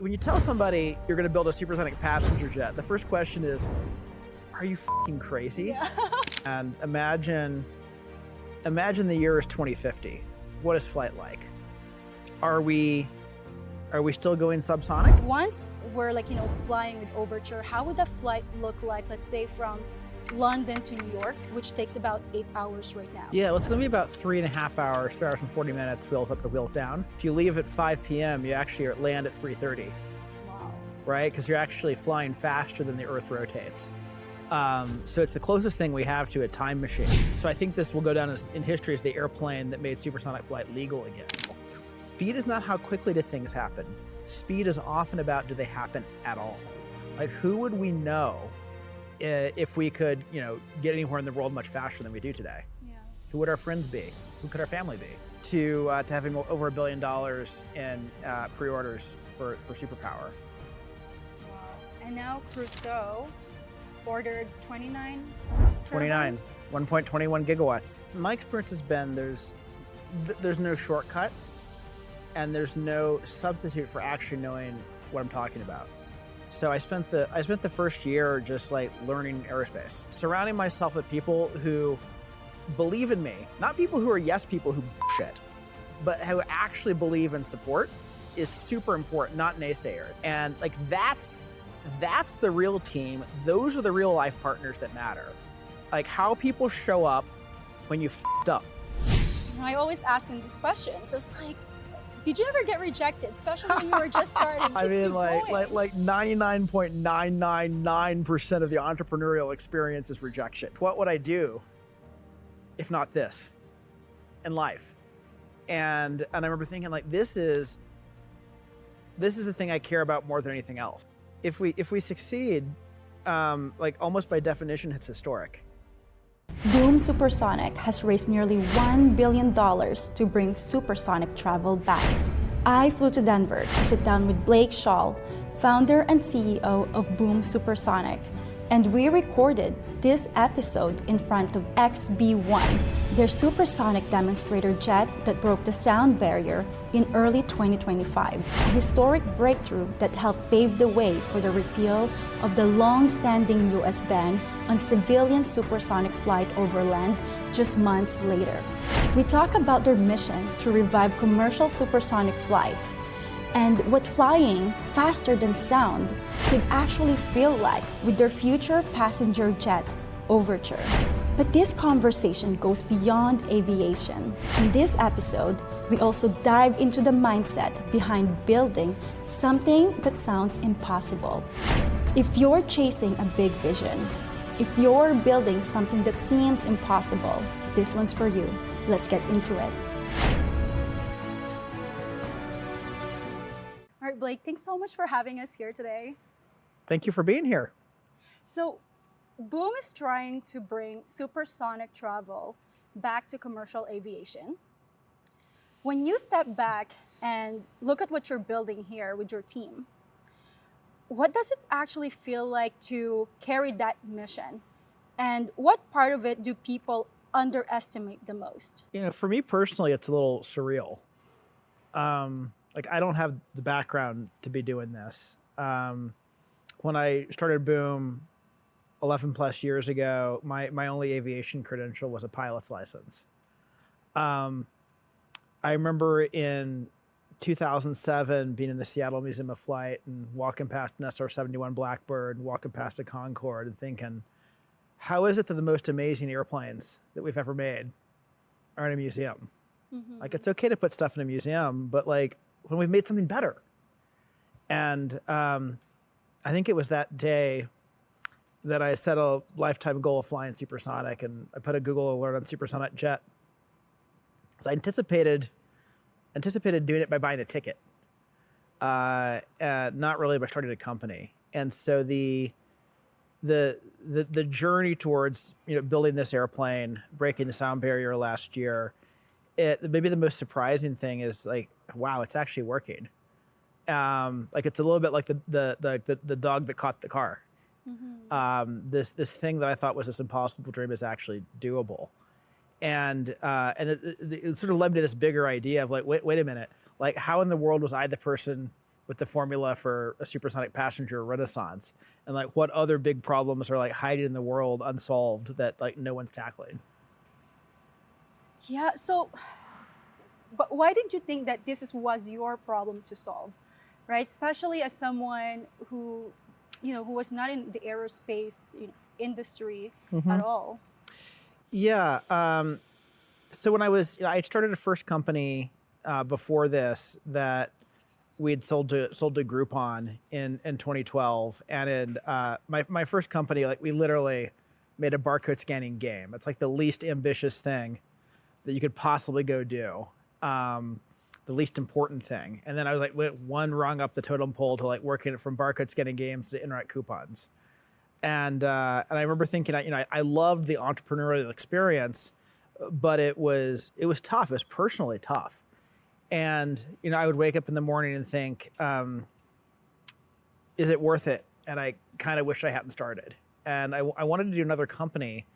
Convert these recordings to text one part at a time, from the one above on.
When you tell somebody you're going to build a supersonic passenger jet, the first question is, are you f***ing crazy? Yeah. And imagine the year is 2050. What is flight like? Are we still going subsonic? Once we're flying with Overture, how would that flight look like, let's say from London to New York, which takes about 8 hours right now? Yeah, well, it's gonna be about 3.5 hours, 3 hours and 40 minutes, wheels up to wheels down. If you leave at 5 p.m., you actually land at 3:30. Wow. Right? Because you're actually flying faster than the Earth rotates. So it's the closest thing we have to a time machine. So I think this will go down in history as the airplane that made supersonic flight legal again. Speed is not how quickly do things happen. Speed is often about, do they happen at all? Like, who would we know if we could, get anywhere in the world much faster than we do today? Yeah. Who would our friends be? Who could our family be? To having over $1 billion in pre-orders for Superpower. Wow. And now Crusoe ordered 29 29, turbines? 1.21 gigawatts. My experience has been there's no shortcut and there's no substitute for actually knowing what I'm talking about. So I spent the first year just learning aerospace, surrounding myself with people who believe in me, not people who are yes people who bullshit, but who actually believe and support is super important, not naysayer. And that's the real team. Those are the real life partners that matter. Like how people show up when you f***ed up. I always ask them this question. So it's like, did you ever get rejected, especially when you were just starting? I mean, like 99.999% of the entrepreneurial experience is rejection. What would I do if not this in life? And I remember thinking this is the thing I care about more than anything else. If we succeed, almost by definition, it's historic. Boom Supersonic has raised nearly $1 billion to bring supersonic travel back. I flew to Denver to sit down with Blake Scholl, founder and CEO of Boom Supersonic, and we recorded this episode in front of XB-1, their supersonic demonstrator jet that broke the sound barrier in early 2025, a historic breakthrough that helped pave the way for the repeal of the long-standing U.S. ban on civilian supersonic flight over land just months later. We talk about their mission to revive commercial supersonic flight and what flying faster than sound could actually feel like with their future passenger jet, Overture. But this conversation goes beyond aviation. In this episode, we also dive into the mindset behind building something that sounds impossible. If you're chasing a big vision, if you're building something that seems impossible, this one's for you. Let's get into it. All right, Blake, thanks so much for having us here today. Thank you for being here. So, Boom is trying to bring supersonic travel back to commercial aviation. When you step back and look at what you're building here with your team, what does it actually feel like to carry that mission? And what part of it do people underestimate the most? For me personally, it's a little surreal. I don't have the background to be doing this. When I started Boom 11 plus years ago, my only aviation credential was a pilot's license. I remember in 2007 being in the Seattle Museum of Flight and walking past an SR-71 Blackbird and walking past a Concorde and thinking, how is it that the most amazing airplanes that we've ever made are in a museum? Mm-hmm. It's okay to put stuff in a museum, but when we've made something better. And I think it was that day that I set a lifetime goal of flying supersonic, and I put a Google alert on supersonic jet. So I anticipated doing it by buying a ticket, not really by starting a company. And so the journey towards building this airplane, breaking the sound barrier last year, maybe the most surprising thing is wow, it's actually working. It's a little bit like the dog that caught the car. Mm-hmm. This thing that I thought was this impossible dream is actually doable. And it sort of led me to this bigger idea of wait a minute, how in the world was I the person with the formula for a supersonic passenger renaissance, and like what other big problems are like hiding in the world unsolved that like no one's tackling. Yeah, so, but why did you think that was your problem to solve, right? Especially as someone who, who was not in the aerospace industry at all. Yeah. So when I started a first company before this that we'd sold to Groupon in 2012, and my first company, like we literally made a barcode scanning game. It's like the least ambitious thing that you could possibly go do, the least important thing. And then I was like went one rung up the totem pole to like working from barcode scanning games to internet coupons. And I remember thinking, I loved the entrepreneurial experience, but it was tough. It was personally tough. And, I would wake up in the morning and think, is it worth it? And I kind of wish I hadn't started. And I wanted to do another company.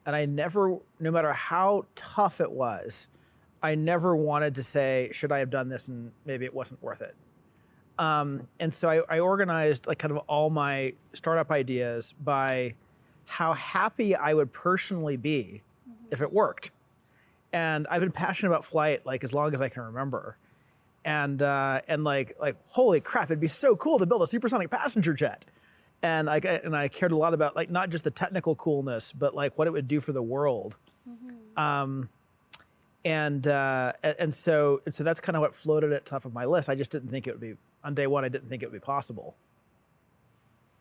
And I never, no matter how tough it was, I never wanted to say, should I have done this? And maybe it wasn't worth it. And so I organized like kind of all my startup ideas by how happy I would personally be if it worked. And I've been passionate about flight like as long as I can remember. And like holy crap, it'd be so cool to build a supersonic passenger jet. And I cared a lot about like not just the technical coolness, but like what it would do for the world. And so that's kind of what floated at the top of my list. I just didn't think it would be, on day one, I didn't think it would be possible.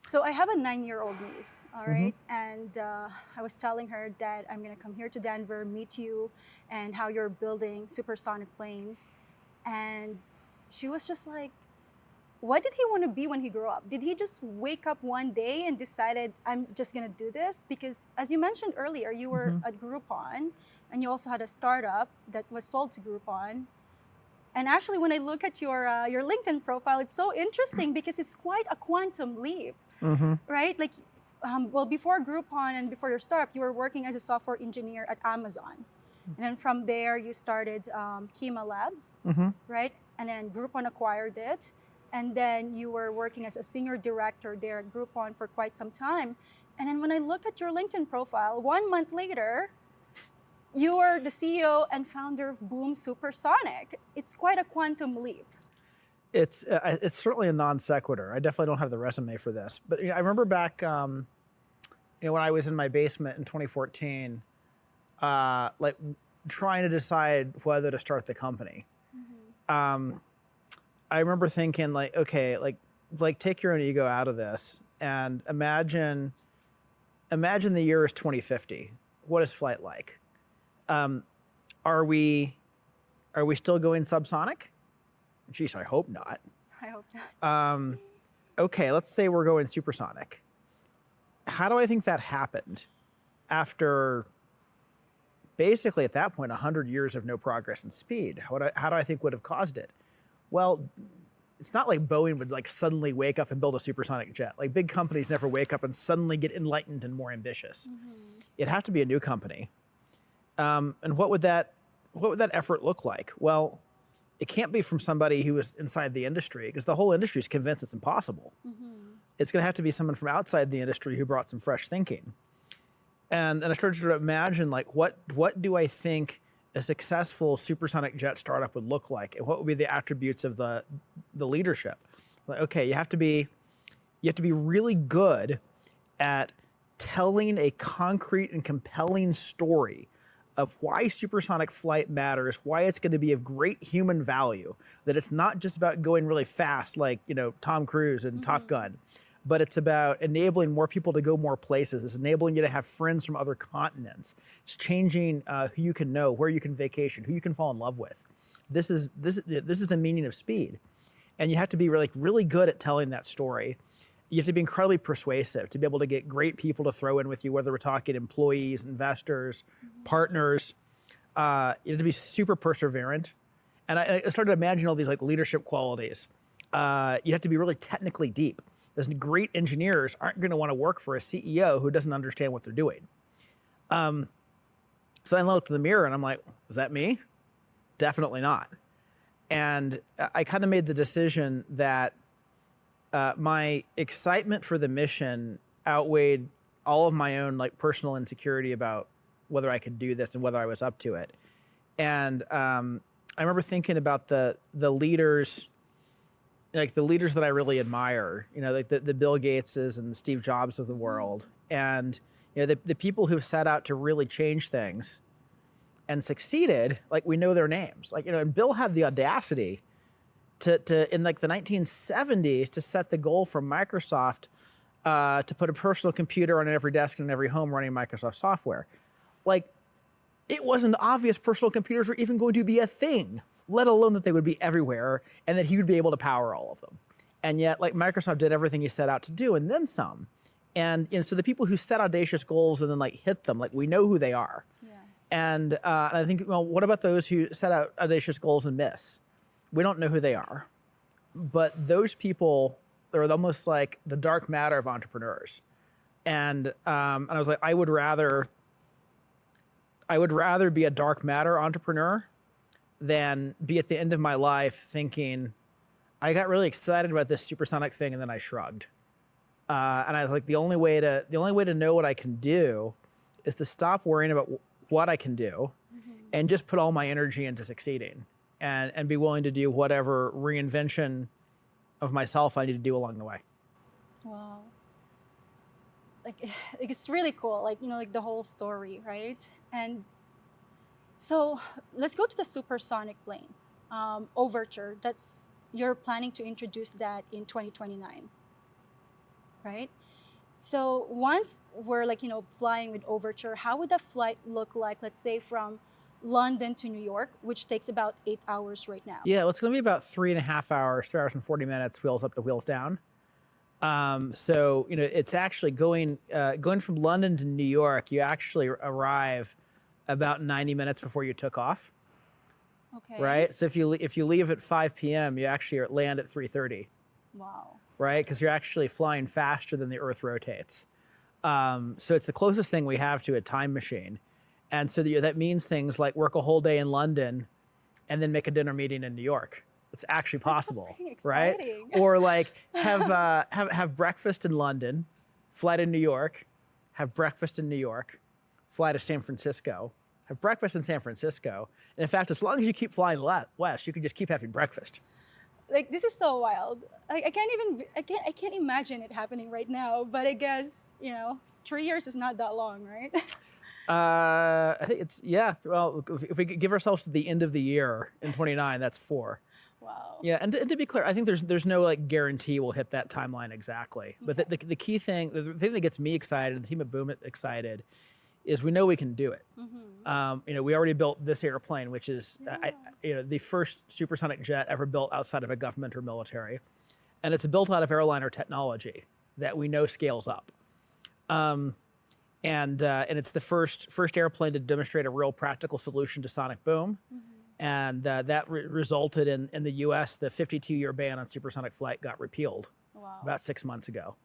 So I have a 9-year-old niece, all right? And I was telling her that I'm gonna come here to Denver, meet you, and how you're building supersonic planes. And she was just like, what did he want to be when he grew up? Did he just wake up one day and decided, I'm just gonna do this? Because as you mentioned earlier, you were at Groupon, and you also had a startup that was sold to Groupon. And actually, when I look at your LinkedIn profile, it's so interesting because it's quite a quantum leap, right? Like, well, before Groupon and before your startup, you were working as a software engineer at Amazon. And then from there, you started Kima Labs, right? And then Groupon acquired it. And then you were working as a senior director there at Groupon for quite some time. And then when I look at your LinkedIn profile, 1 month later, you are the CEO and founder of Boom Supersonic. It's quite a quantum leap. It's certainly a non sequitur. I definitely don't have the resume for this, but I remember back, when I was in my basement in 2014, like trying to decide whether to start the company. I remember thinking like, okay, like take your own ego out of this and imagine the year is 2050. What is flight like? Are we still going subsonic? Geez, I hope not. I hope not. Okay, let's say we're going supersonic. How do I think that happened after basically at that point 100 years of no progress in speed? How do I think would have caused it? Well, it's not like Boeing would like suddenly wake up and build a supersonic jet. Like big companies never wake up and suddenly get enlightened and more ambitious. It'd have to be a new company. And what would that effort look like? Well, it can't be from somebody who was inside the industry because the whole industry is convinced it's impossible. It's going to have to be someone from outside the industry who brought some fresh thinking. And I started to imagine like what do I think a successful supersonic jet startup would look like, and what would be the attributes of the leadership? Like, okay, you have to be really good at telling a concrete and compelling story of why supersonic flight matters, why it's going to be of great human value, that it's not just about going really fast like, Tom Cruise and Top Gun, but it's about enabling more people to go more places. It's enabling you to have friends from other continents. It's changing who you can know, where you can vacation, who you can fall in love with. This is the meaning of speed. And you have to be really good at telling that story. You have to be incredibly persuasive to be able to get great people to throw in with you, whether we're talking employees, investors, partners. You have to be super perseverant. And I started imagining all these like leadership qualities. You have to be really technically deep. Those great engineers aren't going to want to work for a CEO who doesn't understand what they're doing. So I looked in the mirror and I'm like, was that me? Definitely not. And I kind of made the decision that my excitement for the mission outweighed all of my own like personal insecurity about whether I could do this and whether I was up to it. And I remember thinking about the leaders, like the leaders that I really admire, you know, like the Bill Gateses and the Steve Jobs of the world, and you know the people who set out to really change things and succeeded. Like we know their names, like, you know, and Bill had the audacity to in like the 1970s to set the goal for Microsoft to put a personal computer on every desk in every home running Microsoft software. Like, it wasn't obvious personal computers were even going to be a thing, let alone that they would be everywhere and that he would be able to power all of them. And yet, like, Microsoft did everything he set out to do and then some. And, you know, so the people who set audacious goals and then like hit them, like, we know who they are. Yeah. And I think, well, what about those who set out audacious goals and miss? We don't know who they are. But those people, they're almost like the dark matter of entrepreneurs. And I was like, I would rather be a dark matter entrepreneur than be at the end of my life thinking, I got really excited about this supersonic thing and then I shrugged. And I was like, the only way to know what I can do is to stop worrying about what I can do and just put all my energy into succeeding and be willing to do whatever reinvention of myself I need to do along the way. Wow. Like it's really cool, like, you know, like the whole story, right? And so let's go to the supersonic planes. Overture, you're planning to introduce that in 2029, right? So once we're like, you know, flying with Overture, how would that flight look like, let's say from London to New York, which takes about 8 hours right now? Yeah, well, it's going to be about 3.5 hours, 3 hours and 40 minutes, wheels up to wheels down. So, you know, it's actually going from London to New York, you actually arrive about 90 minutes before you took off. Okay. Right? So if you leave at 5 p.m., you actually land at 3:30. Wow. Right? Because you're actually flying faster than the Earth rotates. So it's the closest thing we have to a time machine. And so that means things like work a whole day in London and then make a dinner meeting in New York. It's actually possible, right? Or like have breakfast in London, fly to New York, have breakfast in New York, fly to San Francisco, have breakfast in San Francisco. And in fact, as long as you keep flying west, you can just keep having breakfast. Like, this is so wild. I can't imagine it happening right now, but I guess, you know, 3 years is not that long, right? I think it's, yeah, well, if we give ourselves to the end of the year in 29, that's 4. Wow. Yeah, and to be clear, I think there's no like guarantee we'll hit that timeline exactly. But Okay. the key thing, the thing that gets me excited, the team at Boom excited, is we know we can do it. You know, we already built this airplane, which is you know, the first supersonic jet ever built outside of a government or military, and it's built out of airliner technology that we know scales up. And it's the first airplane to demonstrate a real practical solution to sonic boom. And that resulted in the U.S., the 52-year ban on supersonic flight got repealed about 6 months ago.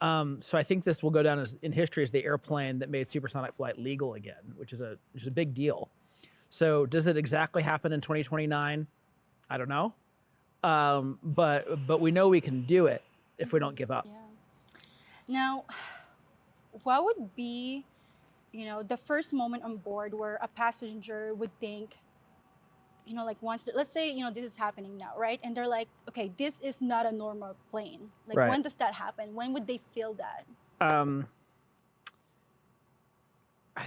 So I think this will go down in history as the airplane that made supersonic flight legal again, which is a big deal. So does it exactly happen in 2029? I don't know. But we know we can do it if we don't give up. Yeah. Now, what would be, you know, the first moment on board where a passenger would think, you know, like once, let's say, you know, this is happening now, right? And they're like, okay, this is not a normal plane. Like, Right. When does that happen? When would they feel that? I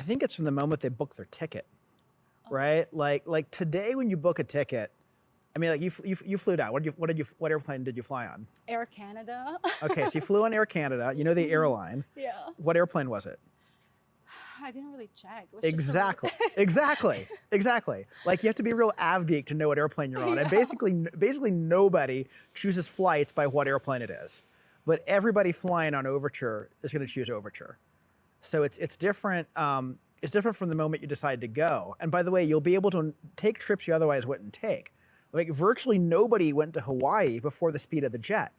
think it's from the moment they book their ticket, right? Like today when you book a ticket, I mean, like you flew down. What airplane did you fly on? Air Canada. Okay, so you flew on Air Canada. You know the airline. Yeah. What airplane was it? I didn't really check. It was just Exactly. Exactly. Like, you have to be a real av geek to know what airplane you're on. And basically nobody chooses flights by what airplane it is. But everybody flying on Overture is going to choose Overture. So it's different. It's different from the moment you decide to go. And by the way, you'll be able to take trips you otherwise wouldn't take. Like, virtually nobody went to Hawaii before the speed of the jet.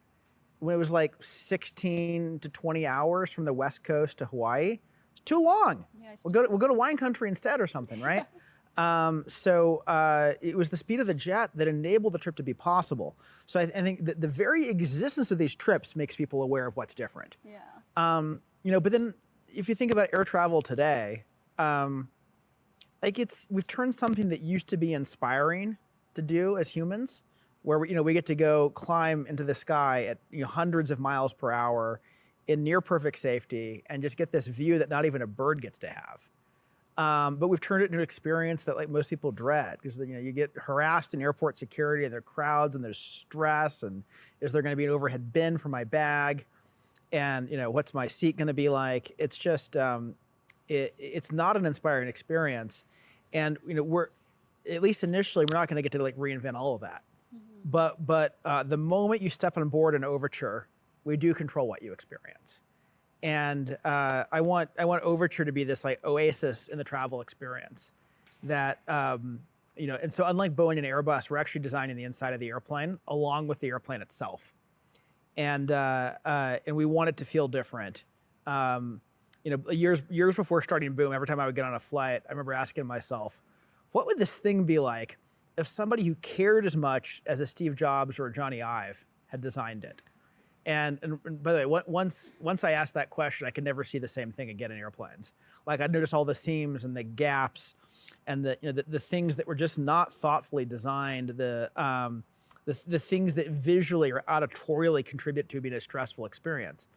When it was like 16 to 20 hours from the West Coast to Hawaii, it's too long. Yeah, it's We'll go to wine country instead or something, right? It was the speed of the jet that enabled the trip to be possible. So I think that the very existence of these trips makes people aware of what's different. Yeah. But then if you think about air travel today, we've turned something that used to be inspiring to do as humans, where we get to go climb into the sky at hundreds of miles per hour in near perfect safety and just get this view that not even a bird gets to have. But we've turned it into an experience that most people dread, because you get harassed in airport security, and there are crowds, and there's stress, and is there going to be an overhead bin for my bag, and what's my seat going to be like? It's just it's not an inspiring experience, and we're, at least initially, we're not going to get to reinvent all of that. Mm-hmm. But the moment you step on board an Overture, we do control what you experience. And I want Overture to be this oasis in the travel experience that, and so unlike Boeing and Airbus, we're actually designing the inside of the airplane along with the airplane itself. And we want it to feel different. Years before starting Boom, every time I would get on a flight, I remember asking myself, what would this thing be like if somebody who cared as much as a Steve Jobs or a Johnny Ive had designed it? And by the way, once I asked that question, I could never see the same thing again in airplanes. I'd notice all the seams and the gaps, and the things that were just not thoughtfully designed. The things that visually or auditorially contribute to being a stressful experience.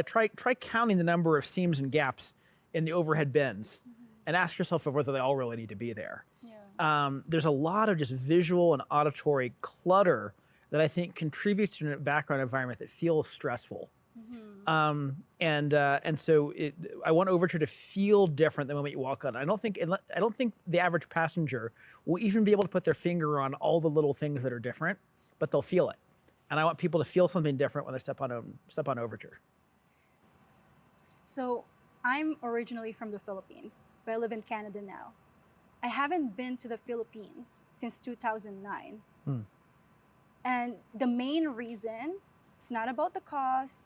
Try counting the number of seams and gaps in the overhead bins, and ask yourself whether they all really need to be there. Yeah. There's a lot of just visual and auditory clutter that I think contributes to a background environment that feels stressful. Mm-hmm. And so I want Overture to feel different than when you walk on. I don't think the average passenger will even be able to put their finger on all the little things that are different, but they'll feel it. And I want people to feel something different when they step on Overture. So I'm originally from the Philippines, but I live in Canada now. I haven't been to the Philippines since 2009. And the main reason, it's not about the cost.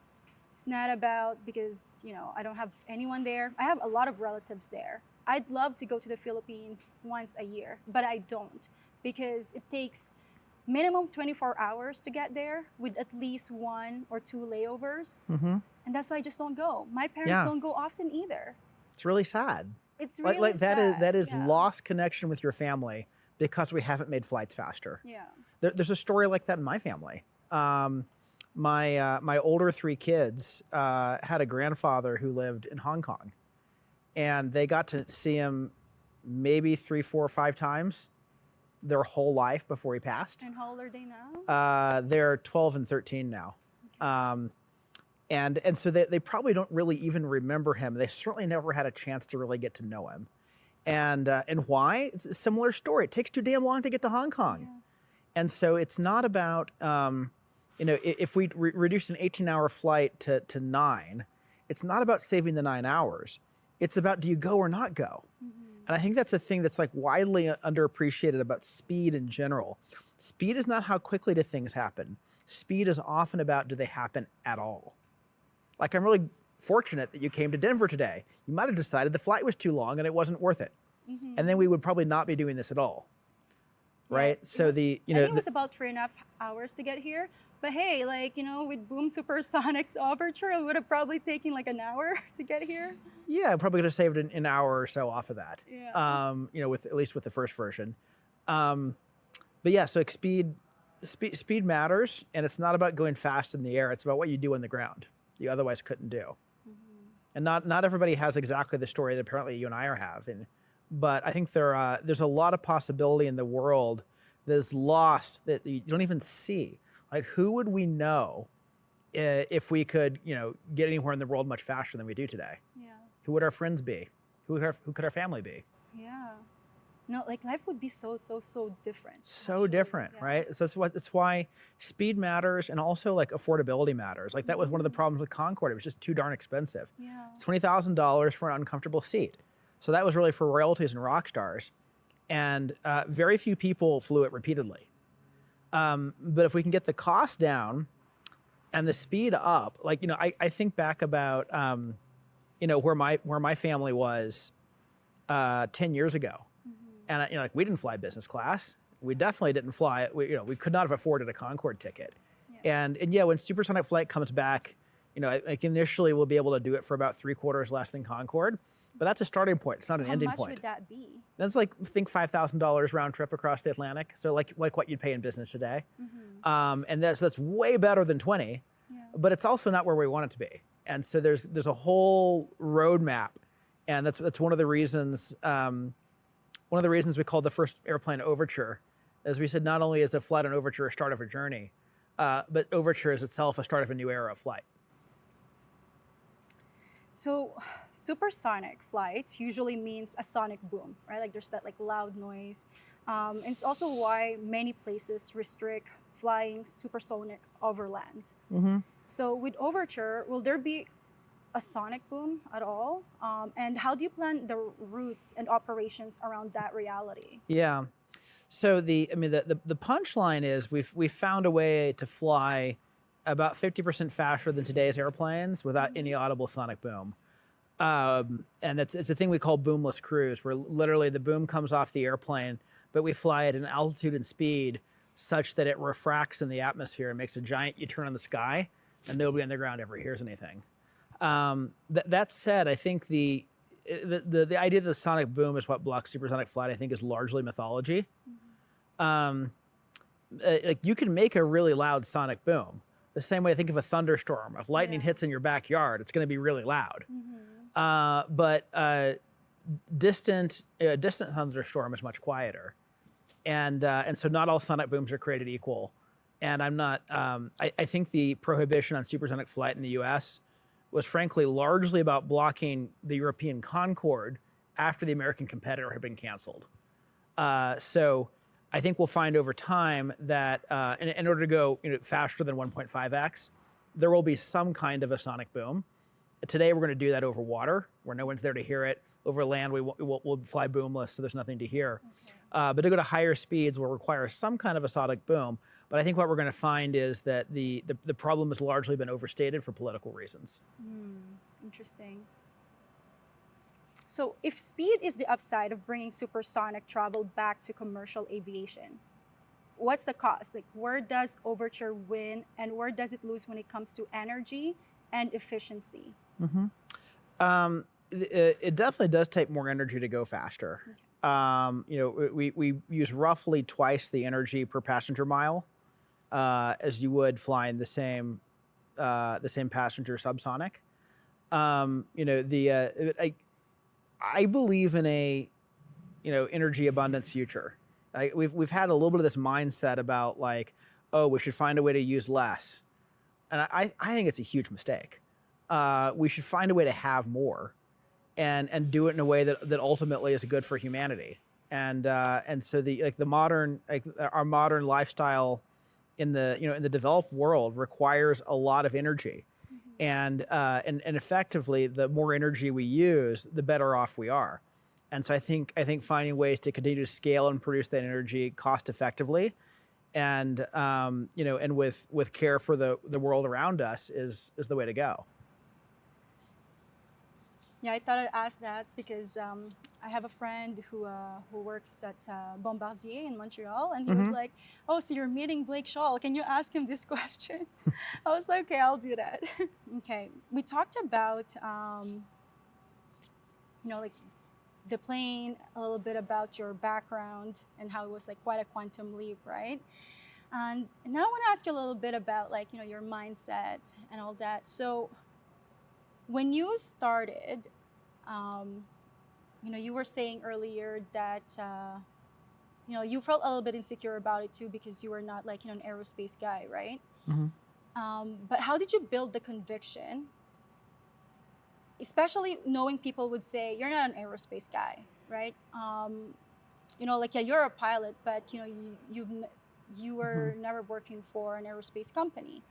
It's not about because, I don't have anyone there. I have a lot of relatives there. I'd love to go to the Philippines once a year, but I don't, because it takes minimum 24 hours to get there with at least 1 or 2 layovers. Mm-hmm. And that's why I just don't go. My parents don't go often either. It's really sad. It's really sad. That is lost connection with your family because we haven't made flights faster. Yeah. There's a story like that in my family. My older 3 kids had a grandfather who lived in Hong Kong, and they got to see him maybe 3, 4, 5 times their whole life before he passed. And how old are they now? They're 12 and 13 now. Okay. And so they probably don't really even remember him. They certainly never had a chance to really get to know him. And why? It's a similar story. It takes too damn long to get to Hong Kong. Yeah. And so it's not about, if we reduce an 18-hour flight to 9, it's not about saving the 9 hours. It's about, do you go or not go? Mm-hmm. And I think that's a thing that's widely underappreciated about speed in general. Speed is not how quickly do things happen. Speed is often about, do they happen at all? I'm really fortunate that you came to Denver today. You might have decided the flight was too long and it wasn't worth it. Mm-hmm. And then we would probably not be doing this at all. Right? Yeah, So I think it was about 3.5 hours to get here. But hey, with Boom Supersonic's Overture, it would have probably taken an hour to get here. Yeah, probably could have saved an hour or so off of that. Yeah. At least with the first version. But yeah, so speed matters, and it's not about going fast in the air. It's about what you do on the ground you otherwise couldn't do. Mm-hmm. And not everybody has exactly the story that apparently you and I are having. But I think there's a lot of possibility in the world that is lost that you don't even see. Who would we know if we could, get anywhere in the world much faster than we do today? Yeah. Who would our friends be? Who could our family be? Yeah. No, life would be so different. So different, yeah. Right? So it's why speed matters, and also affordability matters. That was one of the problems with Concorde. It was just too darn expensive. Yeah. It's $20,000 for an uncomfortable seat. So that was really for royalties and rock stars. And very few people flew it repeatedly. But if we can get the cost down and the speed up, I think back about, where my family was 10 years ago. Mm-hmm. And like we didn't fly business class. We definitely didn't fly. We could not have afforded a Concorde ticket. Yeah. And yeah, when supersonic flight comes back, like initially we'll be able to do it for about 3/4 less than Concorde, but that's a starting point. It's not an ending point. How much would that be? That's like, think $5,000 round trip across the Atlantic. So like what you'd pay in business today. And that's way better than 20, but it's also not where we want it to be. And so there's a whole roadmap, and that's one of the reasons. One of the reasons we called the first airplane Overture, as we said, not only is a flight on Overture a start of a journey, but Overture is itself a start of a new era of flight. So supersonic flight usually means a sonic boom, right? Like there's that like loud noise. And it's also why many places restrict flying supersonic over land. So with Overture, will there be a sonic boom at all? And how do you plan the routes and operations around that reality? Yeah. So the punchline is we've found a way to fly about 50% faster than today's airplanes without any audible sonic boom. And it's a thing we call boomless cruise, where literally the boom comes off the airplane, but we fly at an altitude and speed such that it refracts in the atmosphere and makes a giant U-turn in the sky, and nobody on the ground ever hears anything. That said, I think the idea of the sonic boom is what blocks supersonic flight, I think, is largely mythology. Like you can make a really loud sonic boom. The same way I think of a thunderstorm. If lightning hits in your backyard, it's going to be really loud. But distant thunderstorm is much quieter. And so not all sonic booms are created equal. And I'm not, I think the prohibition on supersonic flight in the US was frankly largely about blocking the European Concorde after the American competitor had been canceled. So I think we'll find over time that in order to go faster than 1.5x, there will be some kind of a sonic boom. Today, we're going to do that over water, where no one's there to hear it. Over land, we'll fly boomless, so there's nothing to hear. But to go to higher speeds will require some kind of a sonic boom. But I think what we're going to find is that the problem has largely been overstated for political reasons. Interesting. So if speed is the upside of bringing supersonic travel back to commercial aviation, what's the cost? Like, where does Overture win, and where does it lose when it comes to energy and efficiency? It definitely does take more energy to go faster. We use roughly twice the energy per passenger mile as you would flying the same passenger subsonic. I believe in a energy abundance future. We've had a little bit of this mindset about like, oh, we should find a way to use less, and I think it's a huge mistake. We should find a way to have more, and do it in a way that ultimately is good for humanity. And so our modern lifestyle in the developed world requires a lot of energy. And effectively, the more energy we use, the better off we are. And so I think finding ways to continue to scale and produce that energy cost effectively, and with care for the world around us is the way to go. Yeah, I thought I'd ask that because I have a friend who works at Bombardier in Montreal, and he was like, "Oh, so you're meeting Blake Scholl? Can you ask him this question?" I was like, "Okay, I'll do that." Okay, we talked about like the plane, a little bit about your background and how it was like quite a quantum leap, right? And now I want to ask you a little bit about like your mindset and all that. So when you started, you were saying earlier that, you felt a little bit insecure about it too because you were not like, an aerospace guy, right? But how did you build the conviction, especially knowing people would say, you're not an aerospace guy, right? You're a pilot, but, you were never working for an aerospace company,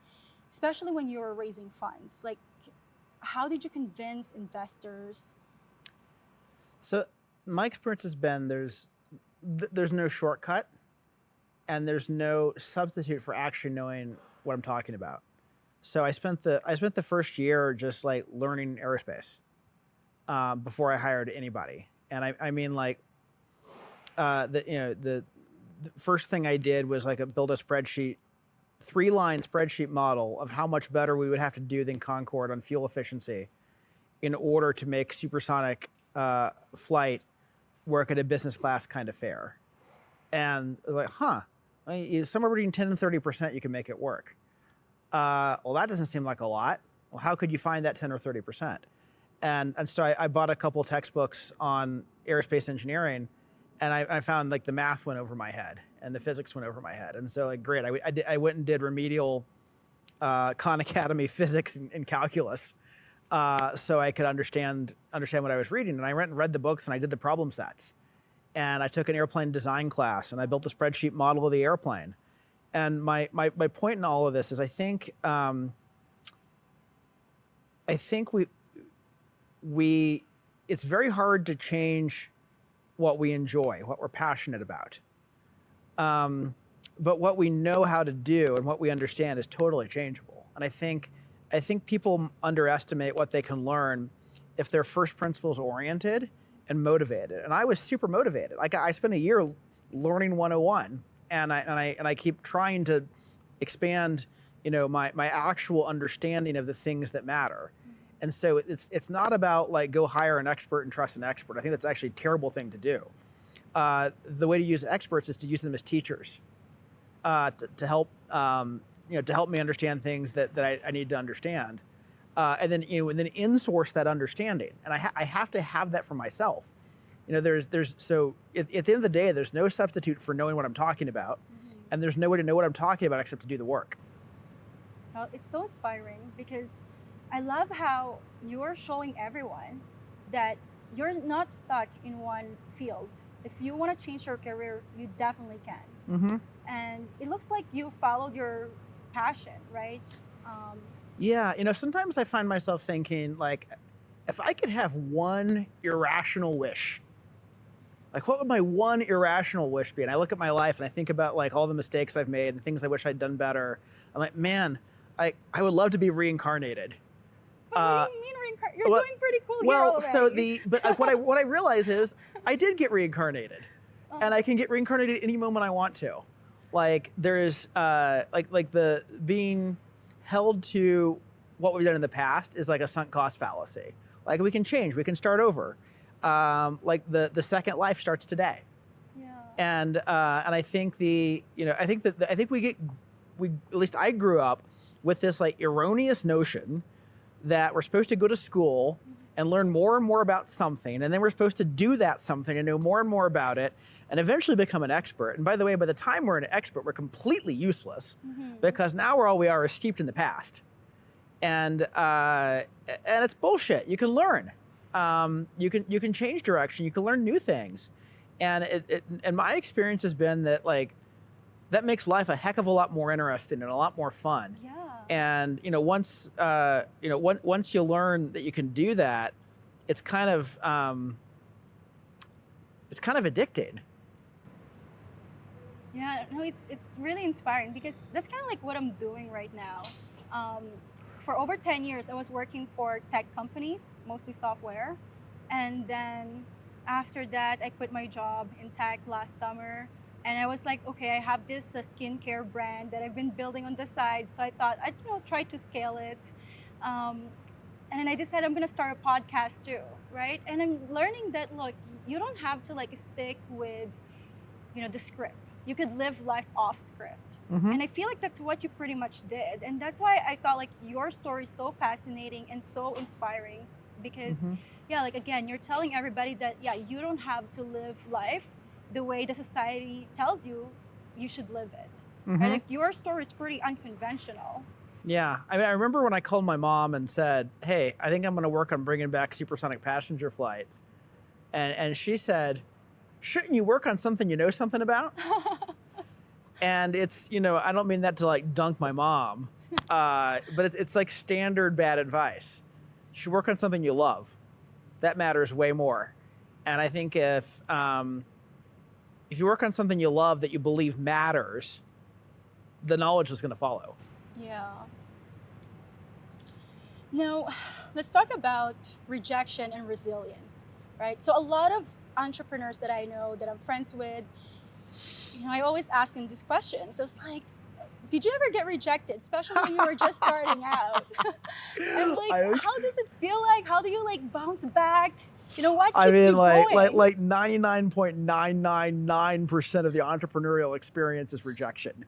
especially when you were raising funds. Like, how did you convince investors? So my experience has been there's no shortcut, and there's no substitute for actually knowing what I'm talking about. So I spent the first year just like learning aerospace before I hired anybody. And I mean like the first thing I did was like build a spreadsheet, 3-line spreadsheet model of how much better we would have to do than Concorde on fuel efficiency in order to make supersonic flight work at a business class kind of fare. And like, somewhere between 10 and 30% you can make it work. Well, that doesn't seem like a lot. Well, how could you find that 10 or 30%? And so I bought a couple textbooks on aerospace engineering, and I found like the math went over my head and the physics went over my head. And so like, great, I went and did remedial Khan Academy physics and calculus so I could understand what I was reading. And I went and read the books and I did the problem sets. And I took an airplane design class and I built the spreadsheet model of the airplane. And my point in all of this is I think it's very hard to change what we enjoy, what we're passionate about. But what we know how to do and what we understand is totally changeable. And I think people underestimate what they can learn if they're first principles oriented and motivated. And I was super motivated. Like I spent a year learning 101, and I keep trying to expand, my actual understanding of the things that matter. And so it's not about like go hire an expert and trust an expert. I think that's actually a terrible thing to do. The way to use experts is to use them as teachers to help to help me understand things that I need to understand, and then in-source that understanding. And I have to have that for myself. So at the end of the day, there's no substitute for knowing what I'm talking about, and there's no way to know what I'm talking about except to do the work. Well, it's so inspiring because I love how you're showing everyone that you're not stuck in one field. If you want to change your career, you definitely can. Mm-hmm. And it looks like you followed your passion, right? Yeah, sometimes I find myself thinking, like, if I could have one irrational wish, like what would my one irrational wish be? And I look at my life and I think about like all the mistakes I've made and things I wish I'd done better. I'm like, man, I would love to be reincarnated. But what do you mean reincarnated? You're doing pretty cool here already. But what I realize is I did get reincarnated, and I can get reincarnated any moment I want to. Like there's like the being held to what we've done in the past is like a sunk cost fallacy. Like we can change, we can start over. Like the second life starts today. Yeah. And I think we at least I grew up with this like erroneous notion that we're supposed to go to school and learn more and more about something, and then we're supposed to do that something and know more and more about it, and eventually become an expert. And by the way, by the time we're an expert, we're completely useless because now all we are is steeped in the past, and it's bullshit. You can learn, you can change direction, you can learn new things, and and my experience has been that like that makes life a heck of a lot more interesting and a lot more fun. Yeah. And once you learn that you can do that, it's kind of addicting. Yeah, no, it's really inspiring because that's kind of like what I'm doing right now. For over 10 years, I was working for tech companies, mostly software, and then after that, I quit my job in tech last summer. And I was like, okay, I have this skincare brand that I've been building on the side. So I thought I'd try to scale it. And then I decided I'm going to start a podcast too, right? And I'm learning that, look, you don't have to like stick with, the script. You could live life off script. And I feel like that's what you pretty much did. And that's why I thought like your story is so fascinating and so inspiring because, like, again, you're telling everybody that, you don't have to live life the way the society tells you should live it. Right? Like your story is pretty unconventional. Yeah, I mean, I remember when I called my mom and said, "Hey, I think I'm going to work on bringing back supersonic passenger flight," and she said, "Shouldn't you work on something you know something about?" And it's I don't mean that to like dunk my mom, but it's like standard bad advice. You should work on something you love. That matters way more. And I think if you work on something you love that you believe matters, the knowledge is going to follow. Yeah. Now, let's talk about rejection and resilience, right? So a lot of entrepreneurs that I know, that I'm friends with, I always ask them this question. So it's like, did you ever get rejected, especially when you were just starting out? And like, I how does it feel like? How do you like bounce back? What I keeps mean, you going? like 99.999% of the entrepreneurial experience is rejection.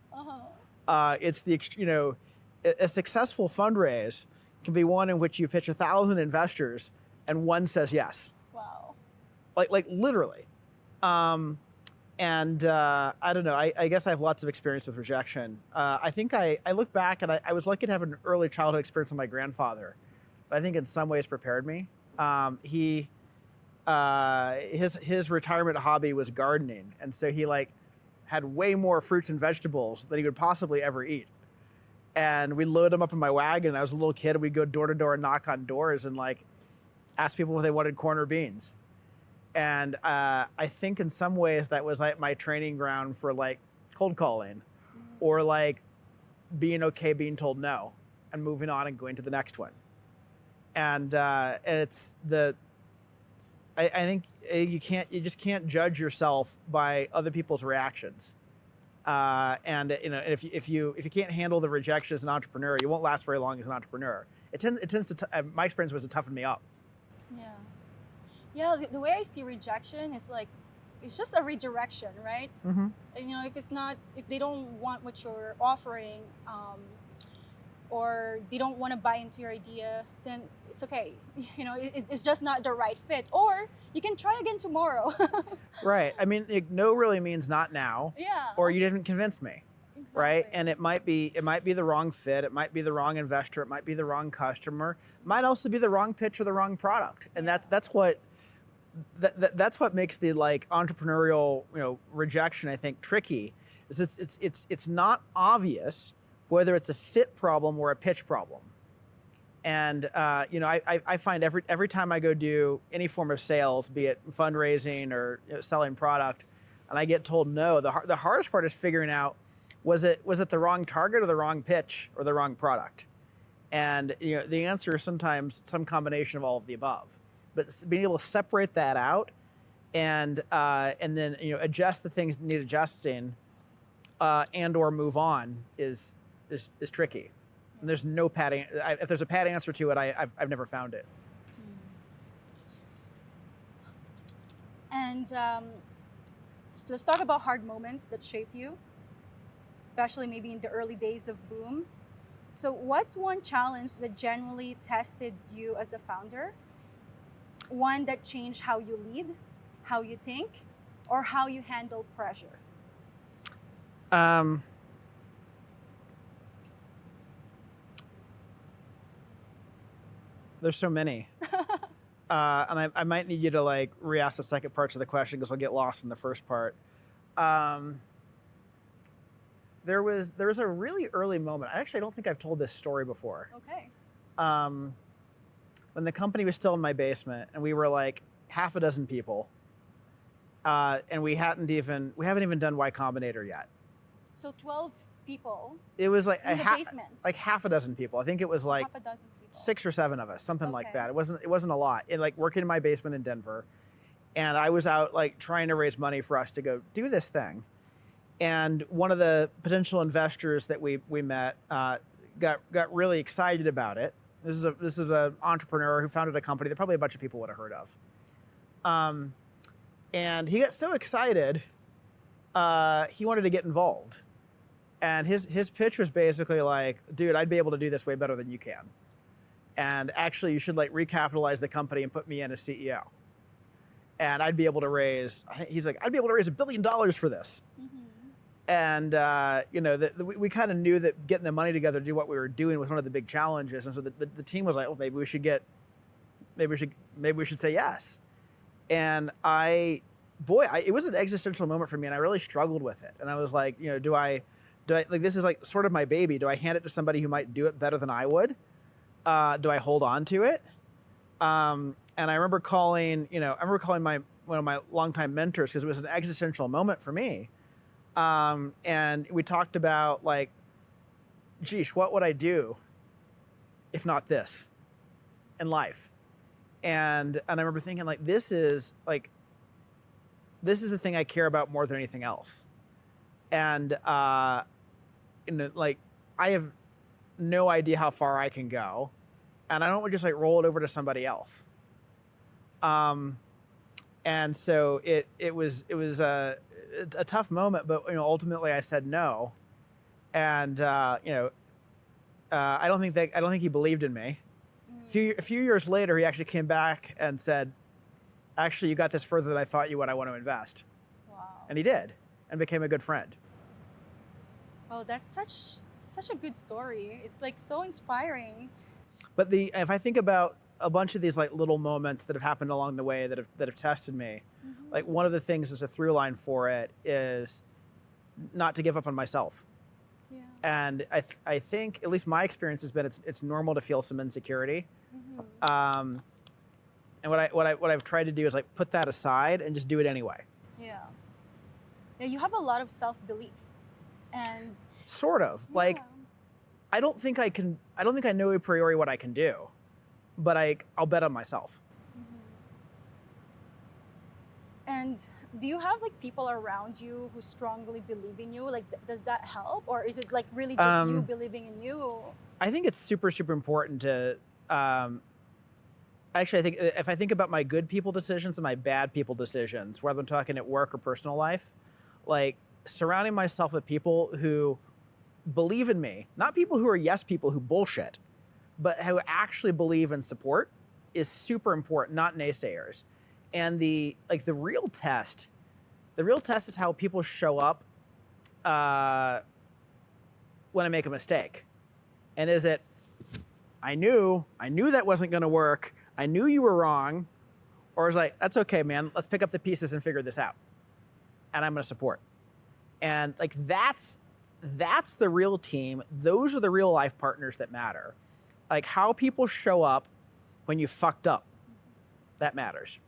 It's a successful fundraise can be one in which you pitch 1,000 investors and one says yes. Wow. Like literally. I don't know. I guess I have lots of experience with rejection. I think I look back and I was lucky to have an early childhood experience with my grandfather, but I think in some ways prepared me. His retirement hobby was gardening, and so he like had way more fruits and vegetables than he would possibly ever eat. And we load them up in my wagon. I was a little kid, and we'd go door to door and knock on doors and like ask people if they wanted corn or beans. And I think in some ways that was like my training ground for like cold calling, or like being okay being told no and moving on and going to the next one. And it's I think you just can't judge yourself by other people's reactions. And if you can't handle the rejection as an entrepreneur, you won't last very long as an entrepreneur. It tends to my experience was to toughen me up. Yeah, the way I see rejection is like, it's just a redirection, right? Mm-hmm. If they don't want what you're offering, or they don't want to buy into your idea, then it's okay. It's just not the right fit. Or you can try again tomorrow. Right. I mean, no really means not now. Yeah. Or you didn't convince me. Exactly. Right. And it might be the wrong fit. It might be the wrong investor. It might be the wrong customer. It might also be the wrong pitch or the wrong product. And that's what makes the like entrepreneurial rejection, I think, tricky. Is it's not obvious whether it's a fit problem or a pitch problem. And I find every time I go do any form of sales, be it fundraising or selling product, and I get told no, the hardest part is figuring out was it the wrong target or the wrong pitch or the wrong product. And the answer is sometimes some combination of all of the above. But being able to separate that out and then adjust the things that need adjusting and or move on is tricky. And there's no padding. If there's a pat answer to it, I've never found it. And let's talk about hard moments that shape you, especially maybe in the early days of Boom. So what's one challenge that genuinely tested you as a founder? One that changed how you lead, how you think, or how you handle pressure? There's so many. And I might need you to like re-ask the second parts of the question because I'll get lost in the first part. There was a really early moment. I don't think I've told this story before. Okay. When the company was still in my basement and we were like half a dozen people, and we haven't even done Y Combinator yet. So 12 people. It was like in the basement. Like half a dozen people. I think it was like half a dozen people. 6 or 7 of us, something like that. It wasn't a lot. Like working in my basement in Denver, and I was out like trying to raise money for us to go do this thing. And one of the potential investors that we met got really excited about it. This is an entrepreneur who founded a company that probably a bunch of people would have heard of. And he got so excited, he wanted to get involved. And his pitch was basically like, dude, I'd be able to do this way better than you can. And actually, you should like recapitalize the company and put me in as CEO. And I'd be able to raise, he's like, I'd be able to raise $1 billion for this. And we kind of knew that getting the money together to do what we were doing was one of the big challenges. And so the team was like, well, maybe we should say yes. And it was an existential moment for me, and I really struggled with it. And I was like, do I like, this is like sort of my baby. Do I hand it to somebody who might do it better than I would? Do I hold on to it? And I remember calling one of my longtime mentors because it was an existential moment for me. And we talked about like, geesh, what would I do if not this in life? And I remember thinking like, this is like, this is the thing I care about more than anything else. And, like, I have no idea how far I can go, and I don't just like roll it over to somebody else. And so it was a tough moment, but ultimately I said no, and I don't think he believed in me. A few years later, he actually came back and said, "Actually, you got this further than I thought you would. I want to invest." Wow. And he did, and became a good friend. Oh, that's such a good story. It's like so inspiring. But if I think about a bunch of these like little moments that have happened along the way that have tested me, like one of the things as a through line for it is not to give up on myself. Yeah. And I think, at least my experience has been, it's normal to feel some insecurity. And what I've tried to do is like put that aside and just do it anyway. Yeah. Yeah, you have a lot of self-belief. And Sort of. yeah. Like, I don't think I know a priori what I can do, but I'll bet on myself. And do you have like people around you who strongly believe in you? Like, does that help? Or is it like really just you believing in you? I think it's super, super important to, actually, I think if I think about my good people decisions and my bad people decisions, whether I'm talking at work or personal life, like surrounding myself with people who believe in me, not people who are yes people who bullshit, but who actually believe and support, is super important, not naysayers. And the real test is how people show up when I make a mistake. And is it, I knew that wasn't going to work, I knew you were wrong, or is like, that's okay, man, let's pick up the pieces and figure this out, and I'm going to support. And like that's the real team. Those are the real life partners that matter. Like how people show up when you fucked up, that matters.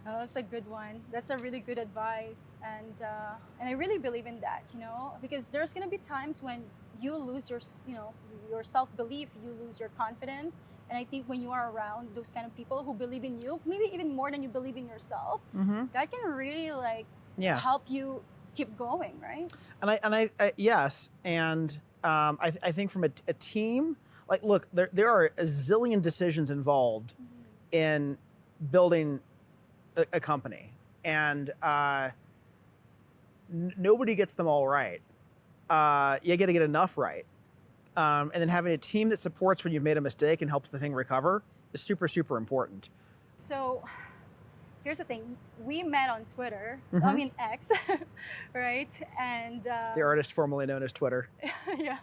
Oh, that's a good one. That's a really good advice, and I really believe in that. Because there's gonna be times when you lose your self-belief, you lose your confidence, and I think when you are around those kind of people who believe in you, maybe even more than you believe in yourself, that can really help you keep going, right? And I yes, and I think from a team, like look, there are a zillion decisions involved in building a company, and nobody gets them all right. You got to get enough right, and then having a team that supports when you've made a mistake and helps the thing recover is super, super important. So here's the thing: we met on Twitter. I mean X, right? And the artist formerly known as Twitter. Yeah,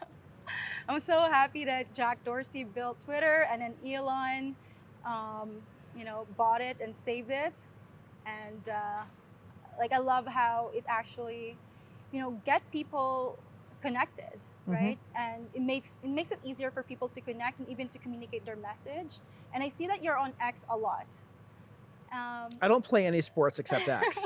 I'm so happy that Jack Dorsey built Twitter, and then Elon, bought it and saved it. And I love how it actually, get people connected, right? And it makes it easier for people to connect and even to communicate their message. And I see that you're on X a lot. I don't play any sports except X.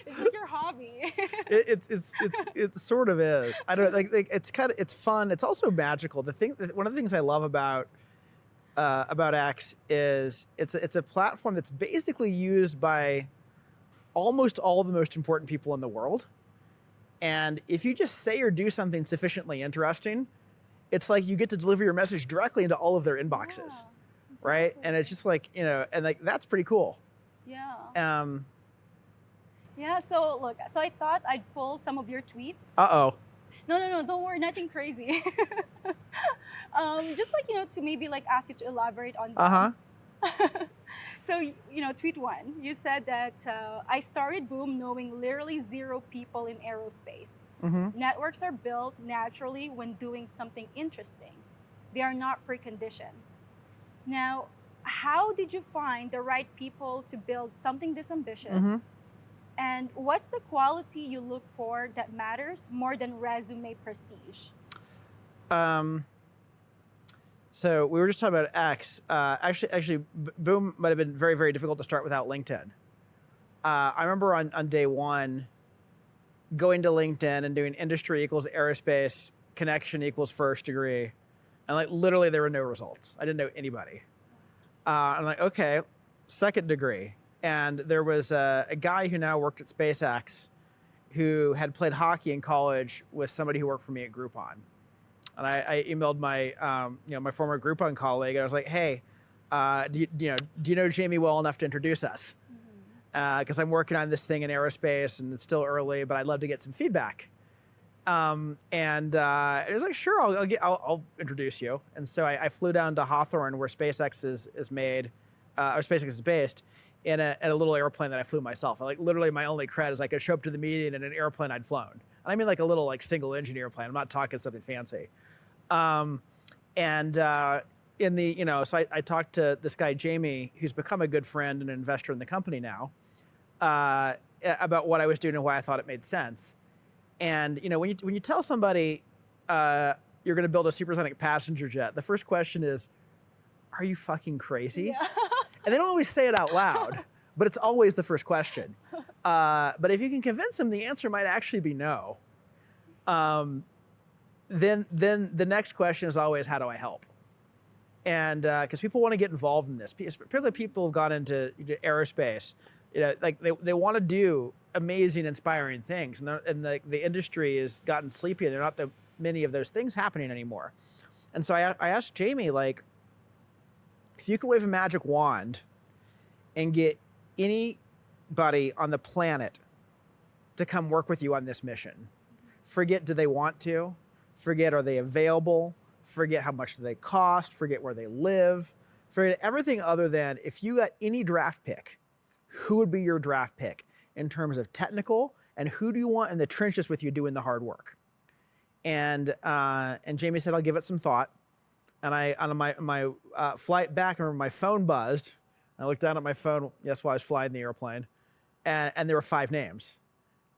It's like your hobby. It sort of is. I don't it's fun. It's also magical. One of the things I love about X is it's a platform that's basically used by almost all the most important people in the world. And if you just say or do something sufficiently interesting, it's like you get to deliver your message directly into all of their inboxes, exactly. Right? And it's just like, and like that's pretty cool. Yeah. Yeah. So I thought I'd pull some of your tweets. Uh-oh. No, don't worry, nothing crazy. Just to maybe ask you to elaborate on that. So, tweet one, you said that I started Boom knowing literally zero people in aerospace. Networks are built naturally when doing something interesting. They are not preconditioned. Now, how did you find the right people to build something this ambitious? And what's the quality you look for that matters more than resume prestige? So we were just talking about X. Actually, Boom might have been very, very difficult to start without LinkedIn. I remember on day one, going to LinkedIn and doing industry equals aerospace, connection equals first degree. And literally there were no results. I didn't know anybody. I'm like, okay, second degree. And there was a guy who now worked at SpaceX who had played hockey in college with somebody who worked for me at Groupon. And I emailed my, my former Groupon colleague. I was like, hey, do you know Jamie well enough to introduce us? Because I'm working on this thing in aerospace and it's still early, but I'd love to get some feedback. And it was like, sure, I'll introduce you. And so I flew down to Hawthorne, where SpaceX is made, or SpaceX is based, in a little airplane that I flew myself. Like literally, my only cred is I could show up to the meeting in an airplane I'd flown. And I mean like a little like single engine airplane. I'm not talking something fancy. So I talked to this guy Jamie, who's become a good friend and an investor in the company now, about what I was doing and why I thought it made sense. And when you tell somebody you're going to build a supersonic passenger jet, the first question is, "Are you fucking crazy?" Yeah. And they don't always say it out loud, but it's always the first question. But if you can convince them, the answer might actually be no. Then the next question is always, "How do I help?" And because people want to get involved in this, particularly people who've gone into aerospace, like they want to do amazing, inspiring things, and the industry has gotten sleepy, and there are not many of those things happening anymore. And so I asked Jamie, like, if you could wave a magic wand and get anybody on the planet to come work with you on this mission, forget do they want to, forget are they available, forget how much do they cost, forget where they live, forget everything other than if you got any draft pick, who would be your draft pick in terms of technical, and who do you want in the trenches with you doing the hard work? And Jamie said, I'll give it some thought. And on my flight back, I remember my phone buzzed. I looked down at my phone, yes, while I was flying the airplane, and there were 5 names.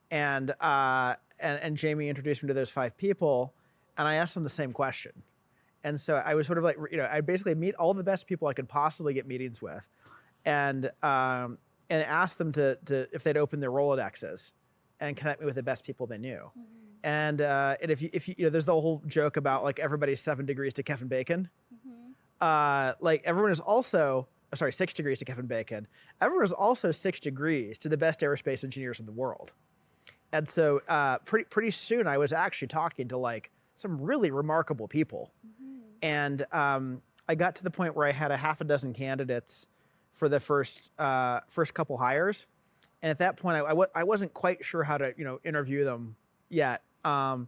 And Jamie introduced me to those 5 people, and I asked them the same question. And so I was sort of like, I basically meet all the best people I could possibly get meetings with, and asked them to if they'd open their Rolodexes and connect me with the best people they knew. And if you there's the whole joke about like everybody's 7 degrees to Kevin Bacon. Like everyone is also, 6 degrees to Kevin Bacon. Everyone is also 6 degrees to the best aerospace engineers in the world. And so pretty soon I was actually talking to like some really remarkable people. And I got to the point where I had a half a dozen candidates for the first couple hires. And at that point I wasn't quite sure how to interview them yet. And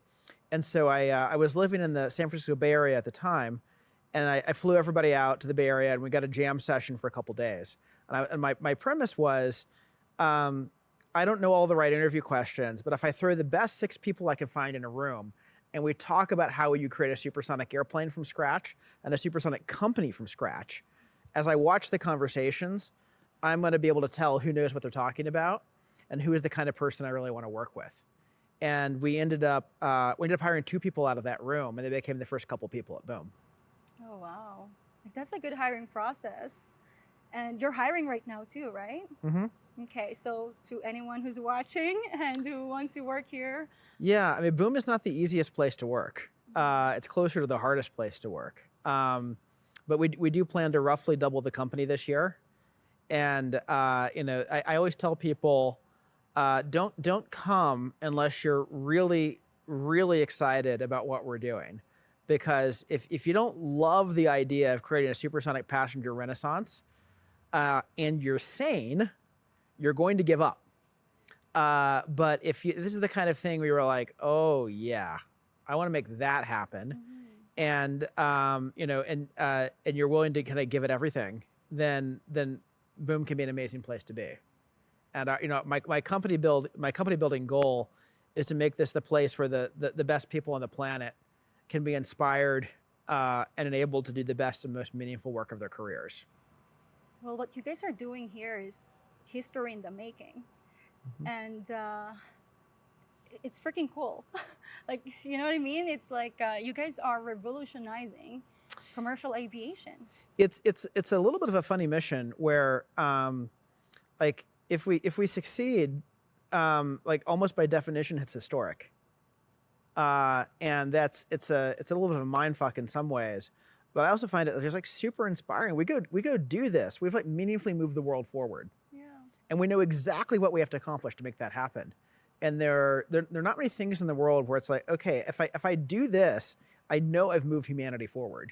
so I was living in the San Francisco Bay Area at the time, and I flew everybody out to the Bay Area, and we got a jam session for a couple days. And my premise was, I don't know all the right interview questions, but if I throw the best 6 people I can find in a room, and we talk about how you create a supersonic airplane from scratch and a supersonic company from scratch, as I watch the conversations, I'm going to be able to tell who knows what they're talking about and who is the kind of person I really want to work with. And we ended up hiring 2 people out of that room, and they became the first couple people at Boom. Oh, wow. Like, that's a good hiring process. And you're hiring right now too, right? Okay, so to anyone who's watching and who wants to work here. Yeah, I mean, Boom is not the easiest place to work. It's closer to the hardest place to work. But we do plan to roughly double the company this year. And, I always tell people, don't come unless you're really, really excited about what we're doing. Because if you don't love the idea of creating a supersonic passenger renaissance, and you're sane, you're going to give up. But this is the kind of thing where you're like, oh yeah, I want to make that happen. And, and you're willing to kind of give it everything, then Boom can be an amazing place to be. And my company building goal is to make this the place where the best people on the planet can be inspired and enabled to do the best and most meaningful work of their careers. Well, what you guys are doing here is history in the making. And it's freaking cool. Like, you know what I mean? It's like you guys are revolutionizing commercial aviation. It's a little bit of a funny mission where like if we succeed, like almost by definition, it's historic. And it's a little bit of a mindfuck in some ways. but I also find it just like super inspiring. We go do this. We've like meaningfully moved the world forward, Yeah. and we know exactly what we have to accomplish to make that happen. And there are not many things in the world where it's like, okay, if I do this, I know I've moved humanity forward.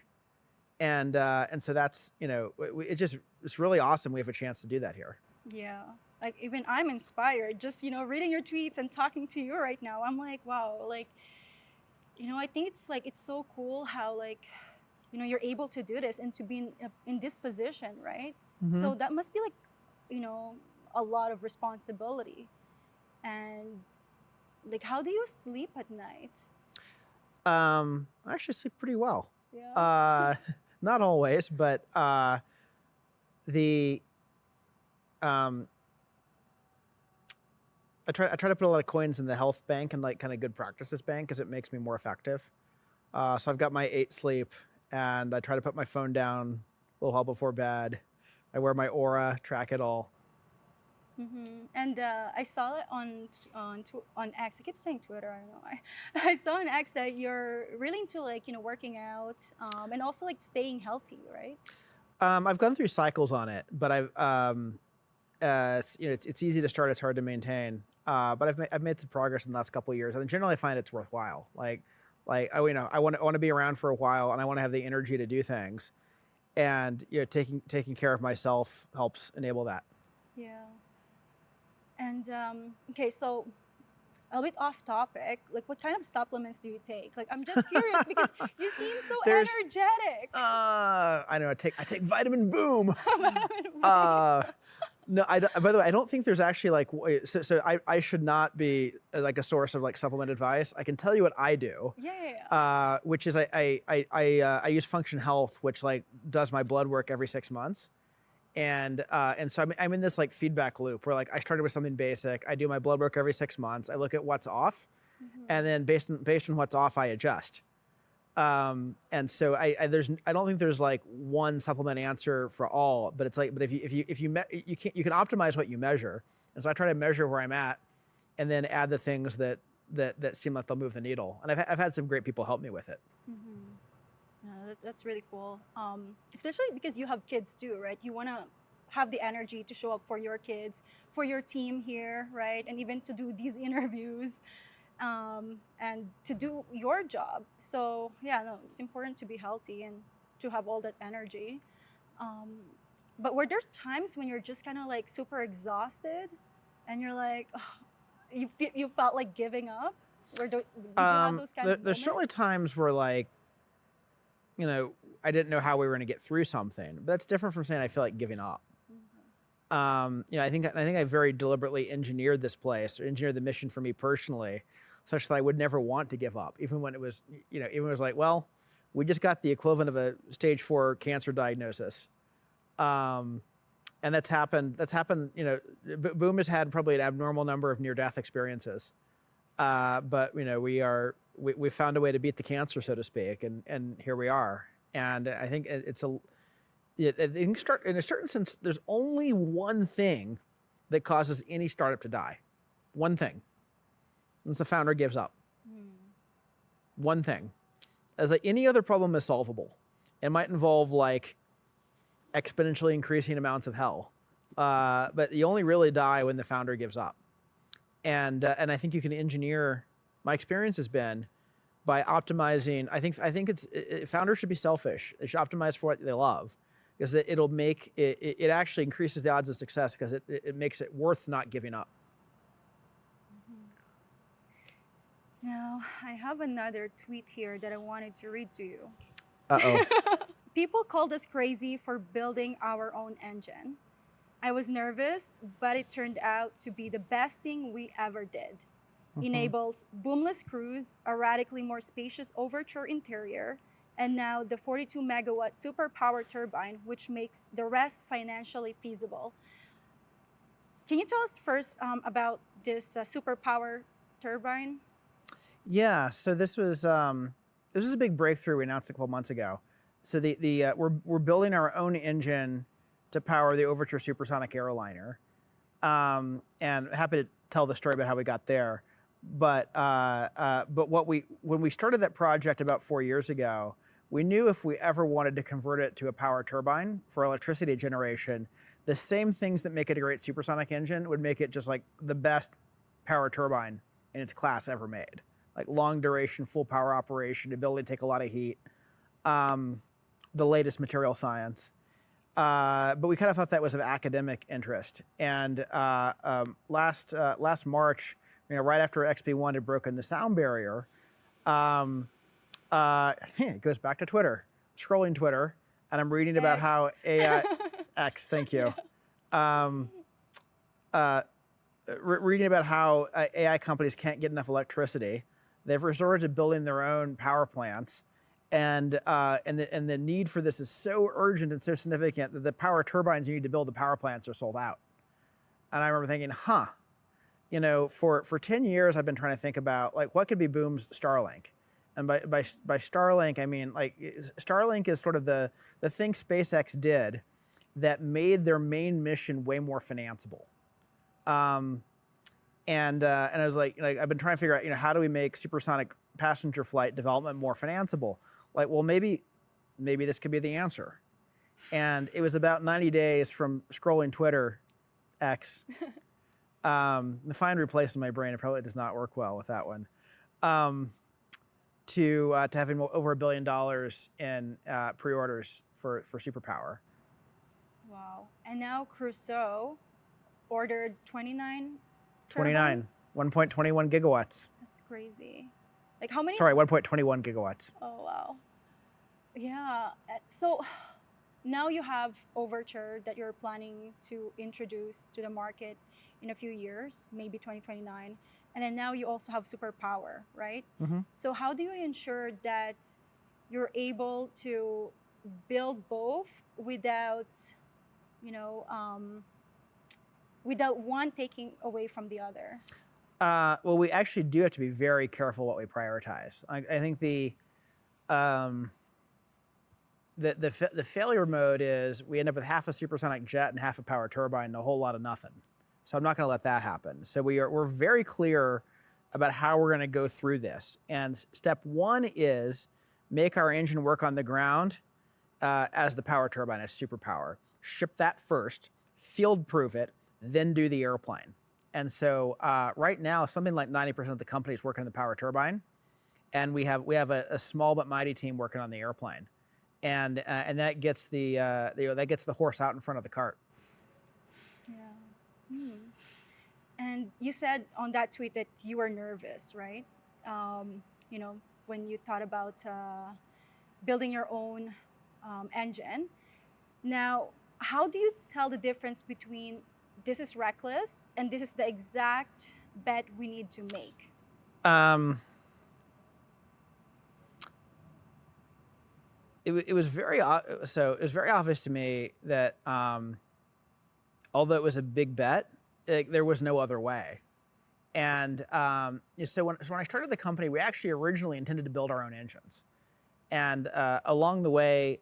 And so that's, it's really awesome. We have a chance to do that here. Yeah. Like even I'm inspired just, reading your tweets and talking to you right now. I'm like, wow, like, I think it's so cool how like, you're able to do this and to be in this position, right? Mm-hmm. So that must be like, a lot of responsibility. And like, how do you sleep at night? I actually sleep pretty well. Yeah. Not always, but the I try to put a lot of coins in the health bank and like kind of good practices bank because it makes me more effective. So I've got my 8 sleep, and I try to put my phone down a little while before bed. I wear my Aura, track it all. Mm-hmm. And I saw it on X. I keep saying Twitter. I don't know why. I saw on X that you're really into like working out and also like staying healthy, right? I've gone through cycles on it, but it's easy to start, it's hard to maintain. But I've made some progress in the last couple of years, and generally I find it's worthwhile. I want to be around for a while, and I want to have the energy to do things, and taking care of myself helps enable that. Yeah. And okay, so a bit off topic. Like, what kind of supplements do you take? Like, I'm just curious because you seem so energetic. I know. I take Vitamin Boom. Vitamin No, by the way, I don't think there's actually like, so I should not be like a source of like supplement advice. I can tell you what I do. Yeah. Which is I use Function Health, which like does my blood work every 6 months. And so I'm in this like feedback loop where like I started with something basic. I do my blood work every 6 months. I look at what's off, and then based on what's off, I adjust. And so I don't think there's like one supplement answer for all, but it's like, but if you can optimize what you measure. And so I try to measure where I'm at, and then add the things that seem like they'll move the needle. And I've had some great people help me with it. Mm-hmm. That's really cool. Especially because you have kids too, right? You want to have the energy to show up for your kids, for your team here, right? And even to do these interviews, and to do your job. So yeah, no, it's important to be healthy and to have all that energy. But were there times when you're just kind of like super exhausted, and you're like, oh, you felt like giving up? Or did you have those kind of There's certainly times where like, I didn't know how we were going to get through something. But that's different from saying I feel like giving up. Mm-hmm. I think I very deliberately engineered this place, or engineered the mission for me personally, such that I would never want to give up, even when it was, even when it was like, well, we just got the equivalent of a stage 4 cancer diagnosis. And that's happened. Boom has had probably an abnormal number of near-death experiences. But we found a way to beat the cancer, so to speak, and here we are. And I think in a certain sense, there's only one thing that causes any startup to die. One thing. It's the founder gives up. One thing. As like any other problem is solvable. It might involve like exponentially increasing amounts of hell. But you only really die when the founder gives up. And I think you can engineer. My experience has been by optimizing. I think founders should be selfish. They should optimize for what they love, because it'll make it actually increases the odds of success, because it makes it worth not giving up. Now, I have another tweet here that I wanted to read to you. Uh-oh. People called us crazy for building our own engine. I was nervous, but it turned out to be the best thing we ever did. Enables boomless cruise, a radically more spacious Overture interior, and now the 42 megawatt superpower turbine, which makes the rest financially feasible. Can you tell us first about this superpower turbine? Yeah, so this was a big breakthrough we announced a couple months ago. So we're building our own engine to power the Overture Supersonic airliner, and happy to tell the story about how we got there. But when we started that project about 4 years ago, we knew if we ever wanted to convert it to a power turbine for electricity generation, the same things that make it a great supersonic engine would make it just like the best power turbine in its class ever made. Like long duration, full power operation, ability to take a lot of heat, the latest material science. But we kind of thought that was of academic interest. And last March, right after XP1 had broken the sound barrier, it goes back to Twitter, scrolling Twitter, and I'm reading about how AI, X, thank you. Reading about how AI companies can't get enough electricity. They've resorted to building their own power plants. And the need for this is so urgent and so significant that the power turbines you need to build the power plants are sold out. And I remember thinking, for 10 years, I've been trying to think about like what could be Boom's Starlink. And by Starlink, I mean like Starlink is sort of the thing SpaceX did that made their main mission way more financeable. And I was like I've been trying to figure out, how do we make supersonic passenger flight development more financeable? Like, well, maybe this could be the answer. And it was about 90 days from scrolling Twitter, X. The find replace in my brain, it probably does not work well with that one. To having over $1 billion in pre-orders for Superpower. Wow. And now Crusoe ordered 29 29, turbines? 1.21 gigawatts. That's crazy. Like how many? Sorry, 1.21 gigawatts. Oh, wow. Yeah. So now you have Overture that you're planning to introduce to the market in a few years, maybe 2029. And then now you also have Superpower, right? Mm-hmm. So how do you ensure that you're able to build both without, without one taking away from the other? Well, we actually do have to be very careful what we prioritize. I think the failure mode is we end up with half a supersonic jet and half a power turbine and a whole lot of nothing. So I'm not going to let that happen. So we're very clear about how we're going to go through this. And step one is make our engine work on the ground as the power turbine, as Superpower. Ship that first, field proof it, then do the airplane. And so right now, something like 90% of the companies working on the power turbine, and we have a small but mighty team working on the airplane, and that gets that gets the horse out in front of the cart. Yeah. And you said on that tweet that you were nervous, right? When you thought about building your own engine. Now, how do you tell the difference between this is reckless and this is the exact bet we need to make? It was very obvious to me that although it was a big bet, there was no other way. And so when I started the company, we actually originally intended to build our own engines. And along the way,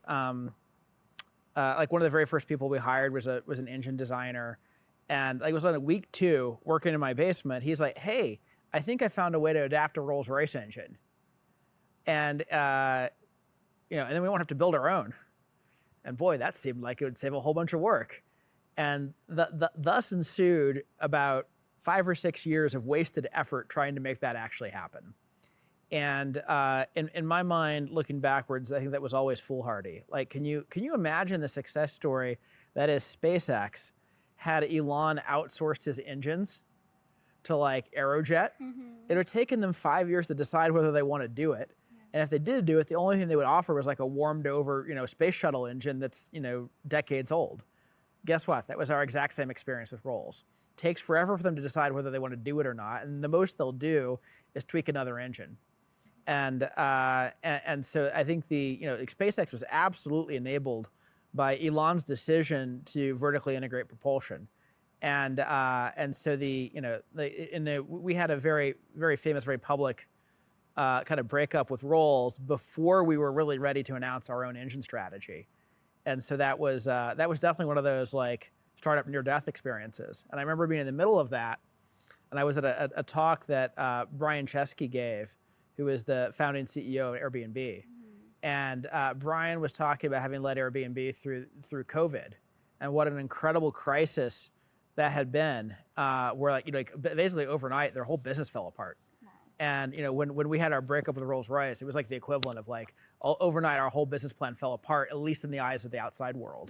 like one of the very first people we hired was an engine designer. And like it was on week 2, working in my basement. He's like, "Hey, I think I found a way to adapt a Rolls-Royce engine." And and then we won't have to build our own. And boy, that seemed like it would save a whole bunch of work. And thus ensued about 5 or 6 years of wasted effort trying to make that actually happen. And in my mind, looking backwards, I think that was always foolhardy. Like, can you imagine the success story that is SpaceX had Elon outsourced his engines to like Aerojet? Mm-hmm. It would have taken them 5 years to decide whether they want to do it. And if they did do it, the only thing they would offer was like a warmed over, space shuttle engine that's, decades old. Guess what? That was our exact same experience with Rolls. Takes forever for them to decide whether they want to do it or not. And the most they'll do is tweak another engine. And so I think SpaceX was absolutely enabled by Elon's decision to vertically integrate propulsion. And so we had a very, very famous, very public kind of breakup with Rolls before we were really ready to announce our own engine strategy. And so that was definitely one of those like startup near-death experiences. And I remember being in the middle of that, and I was at a talk that Brian Chesky gave, who is the founding CEO of Airbnb. Mm-hmm. And Brian was talking about having led Airbnb through COVID, and what an incredible crisis that had been, where like basically overnight their whole business fell apart. And when we had our breakup with Rolls-Royce, it was like the equivalent of like overnight our whole business plan fell apart, at least in the eyes of the outside world.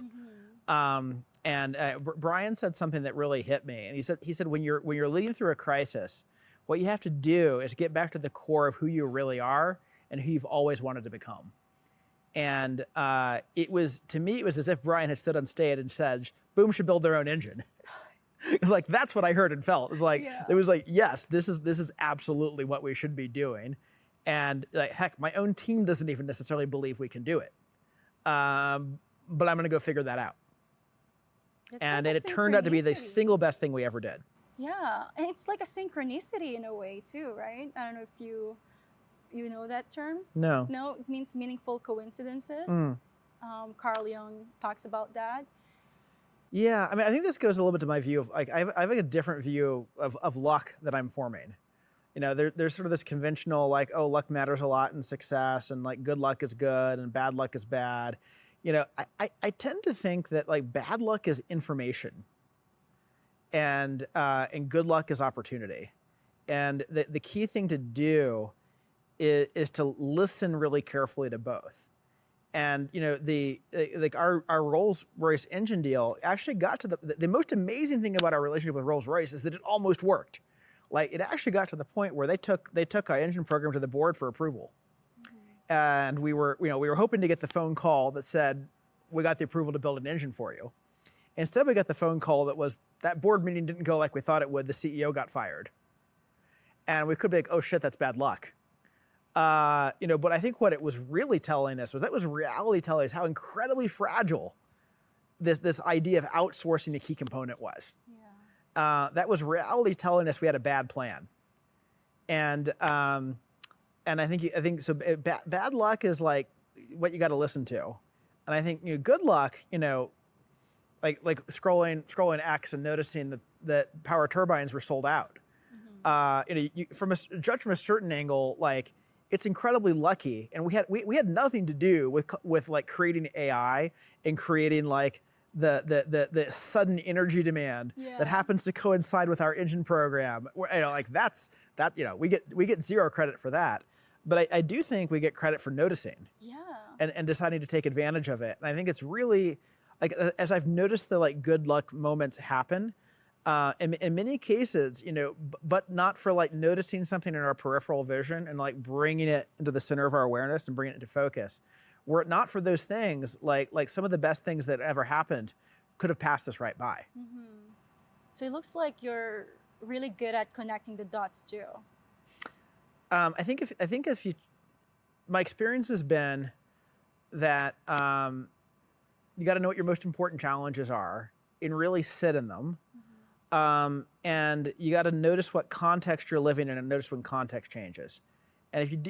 Brian said something that really hit me, and he said when you're leading through a crisis, what you have to do is get back to the core of who you really are and who you've always wanted to become. And it was as if Brian had stood on stage and said, Boom should build their own engine. It was like, that's what I heard and felt. It was like, yes, this is absolutely what we should be doing. And like, heck, my own team doesn't even necessarily believe we can do it. But I'm going to go figure that out. And it turned out to be the single best thing we ever did. Yeah, and it's like a synchronicity in a way too, right? I don't know if you know that term? No. No, it means meaningful coincidences. Carl Jung talks about that. Yeah, I mean, I think this goes a little bit to my view of like I have a different view of luck that I'm forming. There's sort of this conventional like, oh, luck matters a lot in success, and like good luck is good and bad luck is bad. I tend to think that like bad luck is information, and good luck is opportunity, and the key thing to do is to listen really carefully to both. And our Rolls-Royce engine deal actually got to the most amazing thing about our relationship with Rolls-Royce is that it almost worked. Like it actually got to the point where they took our engine program to the board for approval. And we were hoping to get the phone call that said, we got the approval to build an engine for you. Instead, we got the phone call that board meeting didn't go like we thought it would. The CEO got fired. And we could be like, oh shit, that's bad luck. But I think what it was really telling us was reality telling us how incredibly fragile this idea of outsourcing a key component was. Yeah. That was reality telling us we had a bad plan. And I think so. Bad luck is like what you got to listen to, and I think good luck, like scrolling X and noticing that power turbines were sold out. From a certain angle, like it's incredibly lucky, and we had nothing to do with like creating AI and creating like the sudden energy demand that happens to coincide with our engine program. We get zero credit for that, but I do think we get credit for noticing and deciding to take advantage of it. And I think it's really like, as I've noticed the like good luck moments happen, in many cases, but not for like noticing something in our peripheral vision and like bringing it into the center of our awareness and bringing it into focus. Were it not for those things, like some of the best things that ever happened could have passed us right by. So it looks like you're really good at connecting the dots too. I think if you, my experience has been that you got to know what your most important challenges are and really sit in them. And you got to notice what context you're living in and notice when context changes. And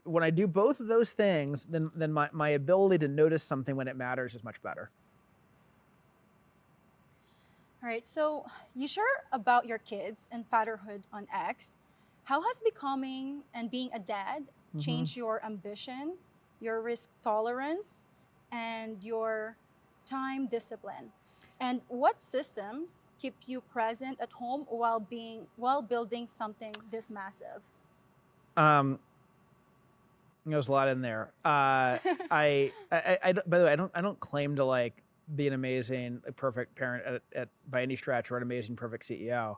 when I do both of those things, then my ability to notice something when it matters is much better. All right, so you share about your kids and fatherhood on X. How has becoming and being a dad changed your ambition, your risk tolerance, and your time discipline? And what systems keep you present at home while building something this massive? There's a lot in there. By the way, I don't claim to like be an amazing, perfect parent by any stretch, or an amazing, perfect CEO.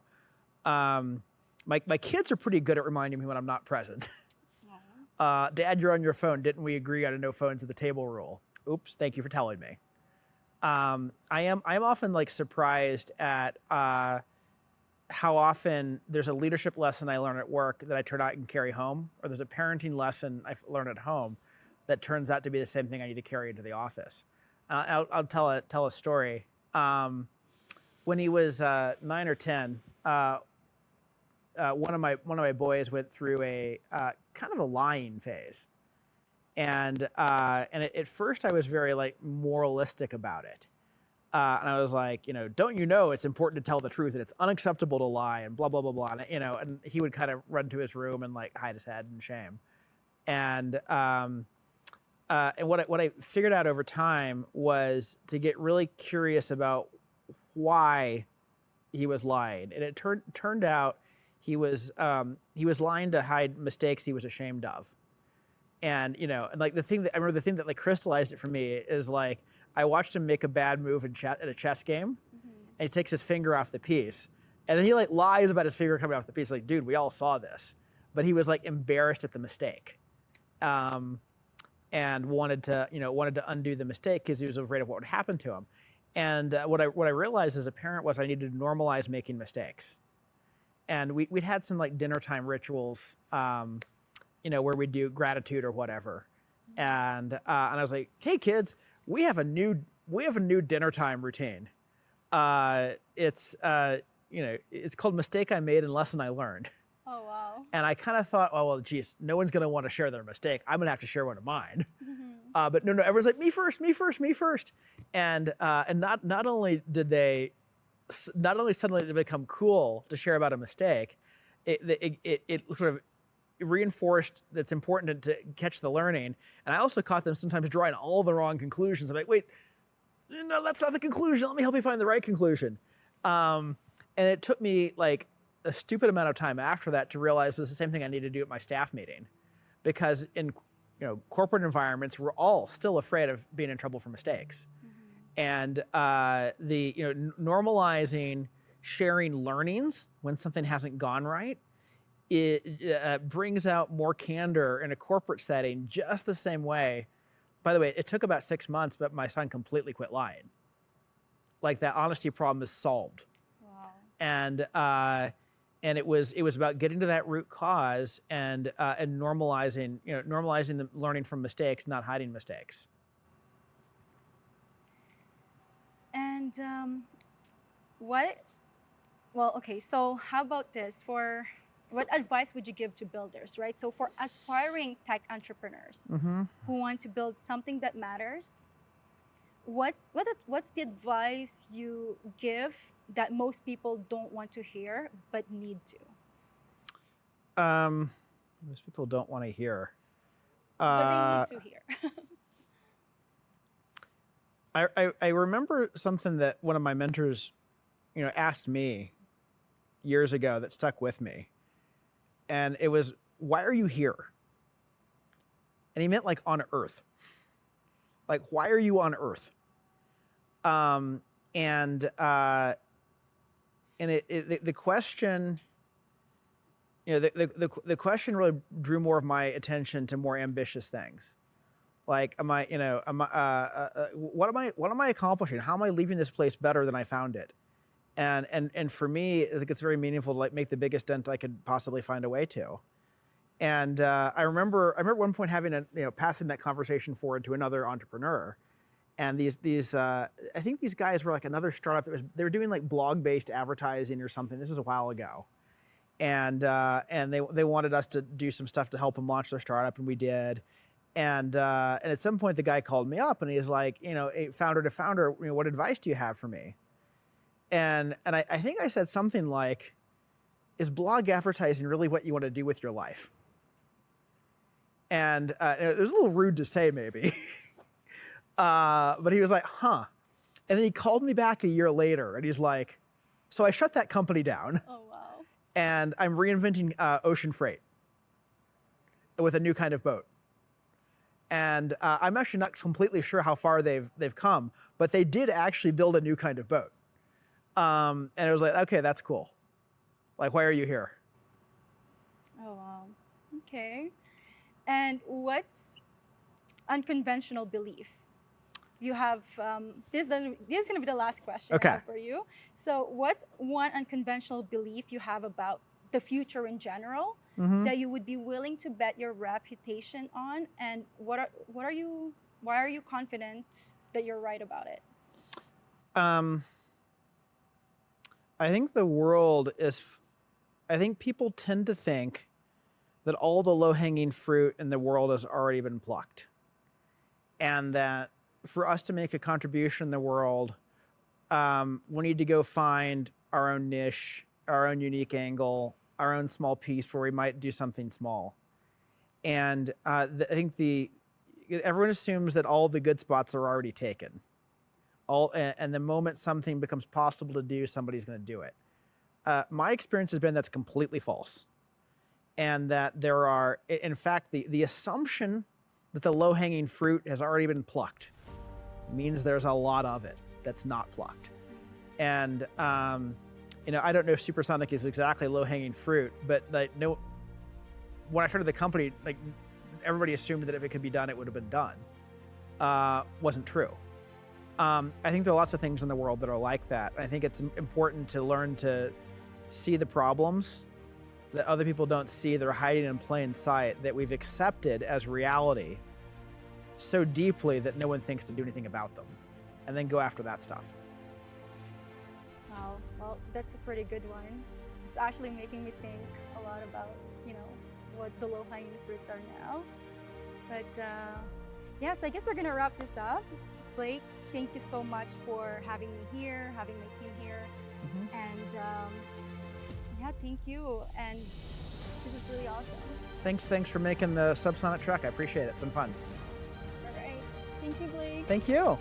My kids are pretty good at reminding me when I'm not present. Dad, you're on your phone. Didn't we agree on a no phones at the table rule? Oops, thank you for telling me. I am often like surprised at how often there's a leadership lesson I learn at work that I turn out and carry home, or there's a parenting lesson I learn at home that turns out to be the same thing I need to carry into the office. I'll tell a story. When he was 9 or 10, one of my boys went through a kind of a lying phase, and at first I was very like moralistic about it. And I was like, don't it's important to tell the truth and it's unacceptable to lie and blah, blah, blah, blah. And, and he would kind of run to his room and like hide his head in shame. And and what I figured out over time was to get really curious about why he was lying, and it turned out he was lying to hide mistakes he was ashamed of. And and like the thing that like crystallized it for me is like I watched him make a bad move in at a chess game, and he takes his finger off the piece, and then he like lies about his finger coming off the piece. Like, dude, we all saw this, but he was like embarrassed at the mistake, and wanted to undo the mistake because he was afraid of what would happen to him. And what I realized as a parent was I needed to normalize making mistakes, and we'd had some like dinner time rituals. Where we do gratitude or whatever, and I was like, "Hey kids, we have a new dinner time routine. It's called Mistake I Made and Lesson I Learned." Oh, wow. And I kind of thought, oh well, geez, no one's gonna want to share their mistake. I'm gonna have to share one of mine. But no, everyone's like, me first. And not only suddenly did it become cool to share about a mistake, it sort of reinforced that it's important to catch the learning. And I also caught them sometimes drawing all the wrong conclusions. I'm like, wait, no, that's not the conclusion. Let me help you find the right conclusion. And it took me like a stupid amount of time after that to realize this is the same thing I need to do at my staff meeting, because in corporate environments, we're all still afraid of being in trouble for mistakes. And normalizing sharing learnings when something hasn't gone right, it brings out more candor in a corporate setting just the same way. By the way, it took about 6 months, but my son completely quit lying. Like, that honesty problem is solved. Wow. And it was about getting to that root cause and normalizing the learning from mistakes, not hiding mistakes. And so how about this? What advice would you give to builders, right? So for aspiring tech entrepreneurs who want to build something that matters, what's the advice you give that most people don't want to hear but need to? Most people don't want to hear. But they need to hear. I remember something that one of my mentors, asked me years ago that stuck with me. And it was, why are you here? And he meant like on Earth. Like, why are you on Earth? The question, the question really drew more of my attention to more ambitious things. Like, what am I accomplishing? How am I leaving this place better than I found it? And for me, I think it's very meaningful to like make the biggest dent I could possibly find a way to. And I remember at one point having passing that conversation forward to another entrepreneur. And I think these guys were like another startup they were doing like blog-based advertising or something. This was a while ago. And they wanted us to do some stuff to help them launch their startup, and we did. And at some point the guy called me up and he's like, founder to founder, what advice do you have for me? And I think I said something like, is blog advertising really what you want to do with your life? And it was a little rude to say maybe, but he was like, huh. And then he called me back a year later and he's like, so I shut that company down. Oh, wow. And I'm reinventing ocean freight with a new kind of boat. And I'm actually not completely sure how far they've come, but they did actually build a new kind of boat. And it was like, okay, that's cool. Like, why are you here? Oh, wow. Okay. And what's unconventional belief? You have, this is going to be the last question I have for you. So what's one unconventional belief you have about the future in general that you would be willing to bet your reputation on? And why are you confident that you're right about it? I think people tend to think that all the low-hanging fruit in the world has already been plucked. And that for us to make a contribution in the world, we need to go find our own niche, our own unique angle, our own small piece where we might do something small. And I think everyone assumes that all the good spots are already taken. And the moment something becomes possible to do, somebody's going to do it. My experience has been that's completely false. And that there are, in fact, the assumption that the low-hanging fruit has already been plucked means there's a lot of it that's not plucked. And, I don't know if supersonic is exactly low-hanging fruit, but when I started the company, everybody assumed that if it could be done, it would have been done. Wasn't true. I think there are lots of things in the world that are like that. I think it's important to learn to see the problems that other people don't see, that are hiding in plain sight, that we've accepted as reality so deeply that no one thinks to do anything about them, and then go after that stuff. Wow, well, that's a pretty good one. It's actually making me think a lot about, what the low-hanging fruits are now. But yes, I guess we're gonna wrap this up. Blake, thank you so much for having me here, having my team here. And yeah, thank you. And this is really awesome. Thanks for making the subsonic truck. I appreciate it. It's been fun. All right. Thank you, Blake. Thank you.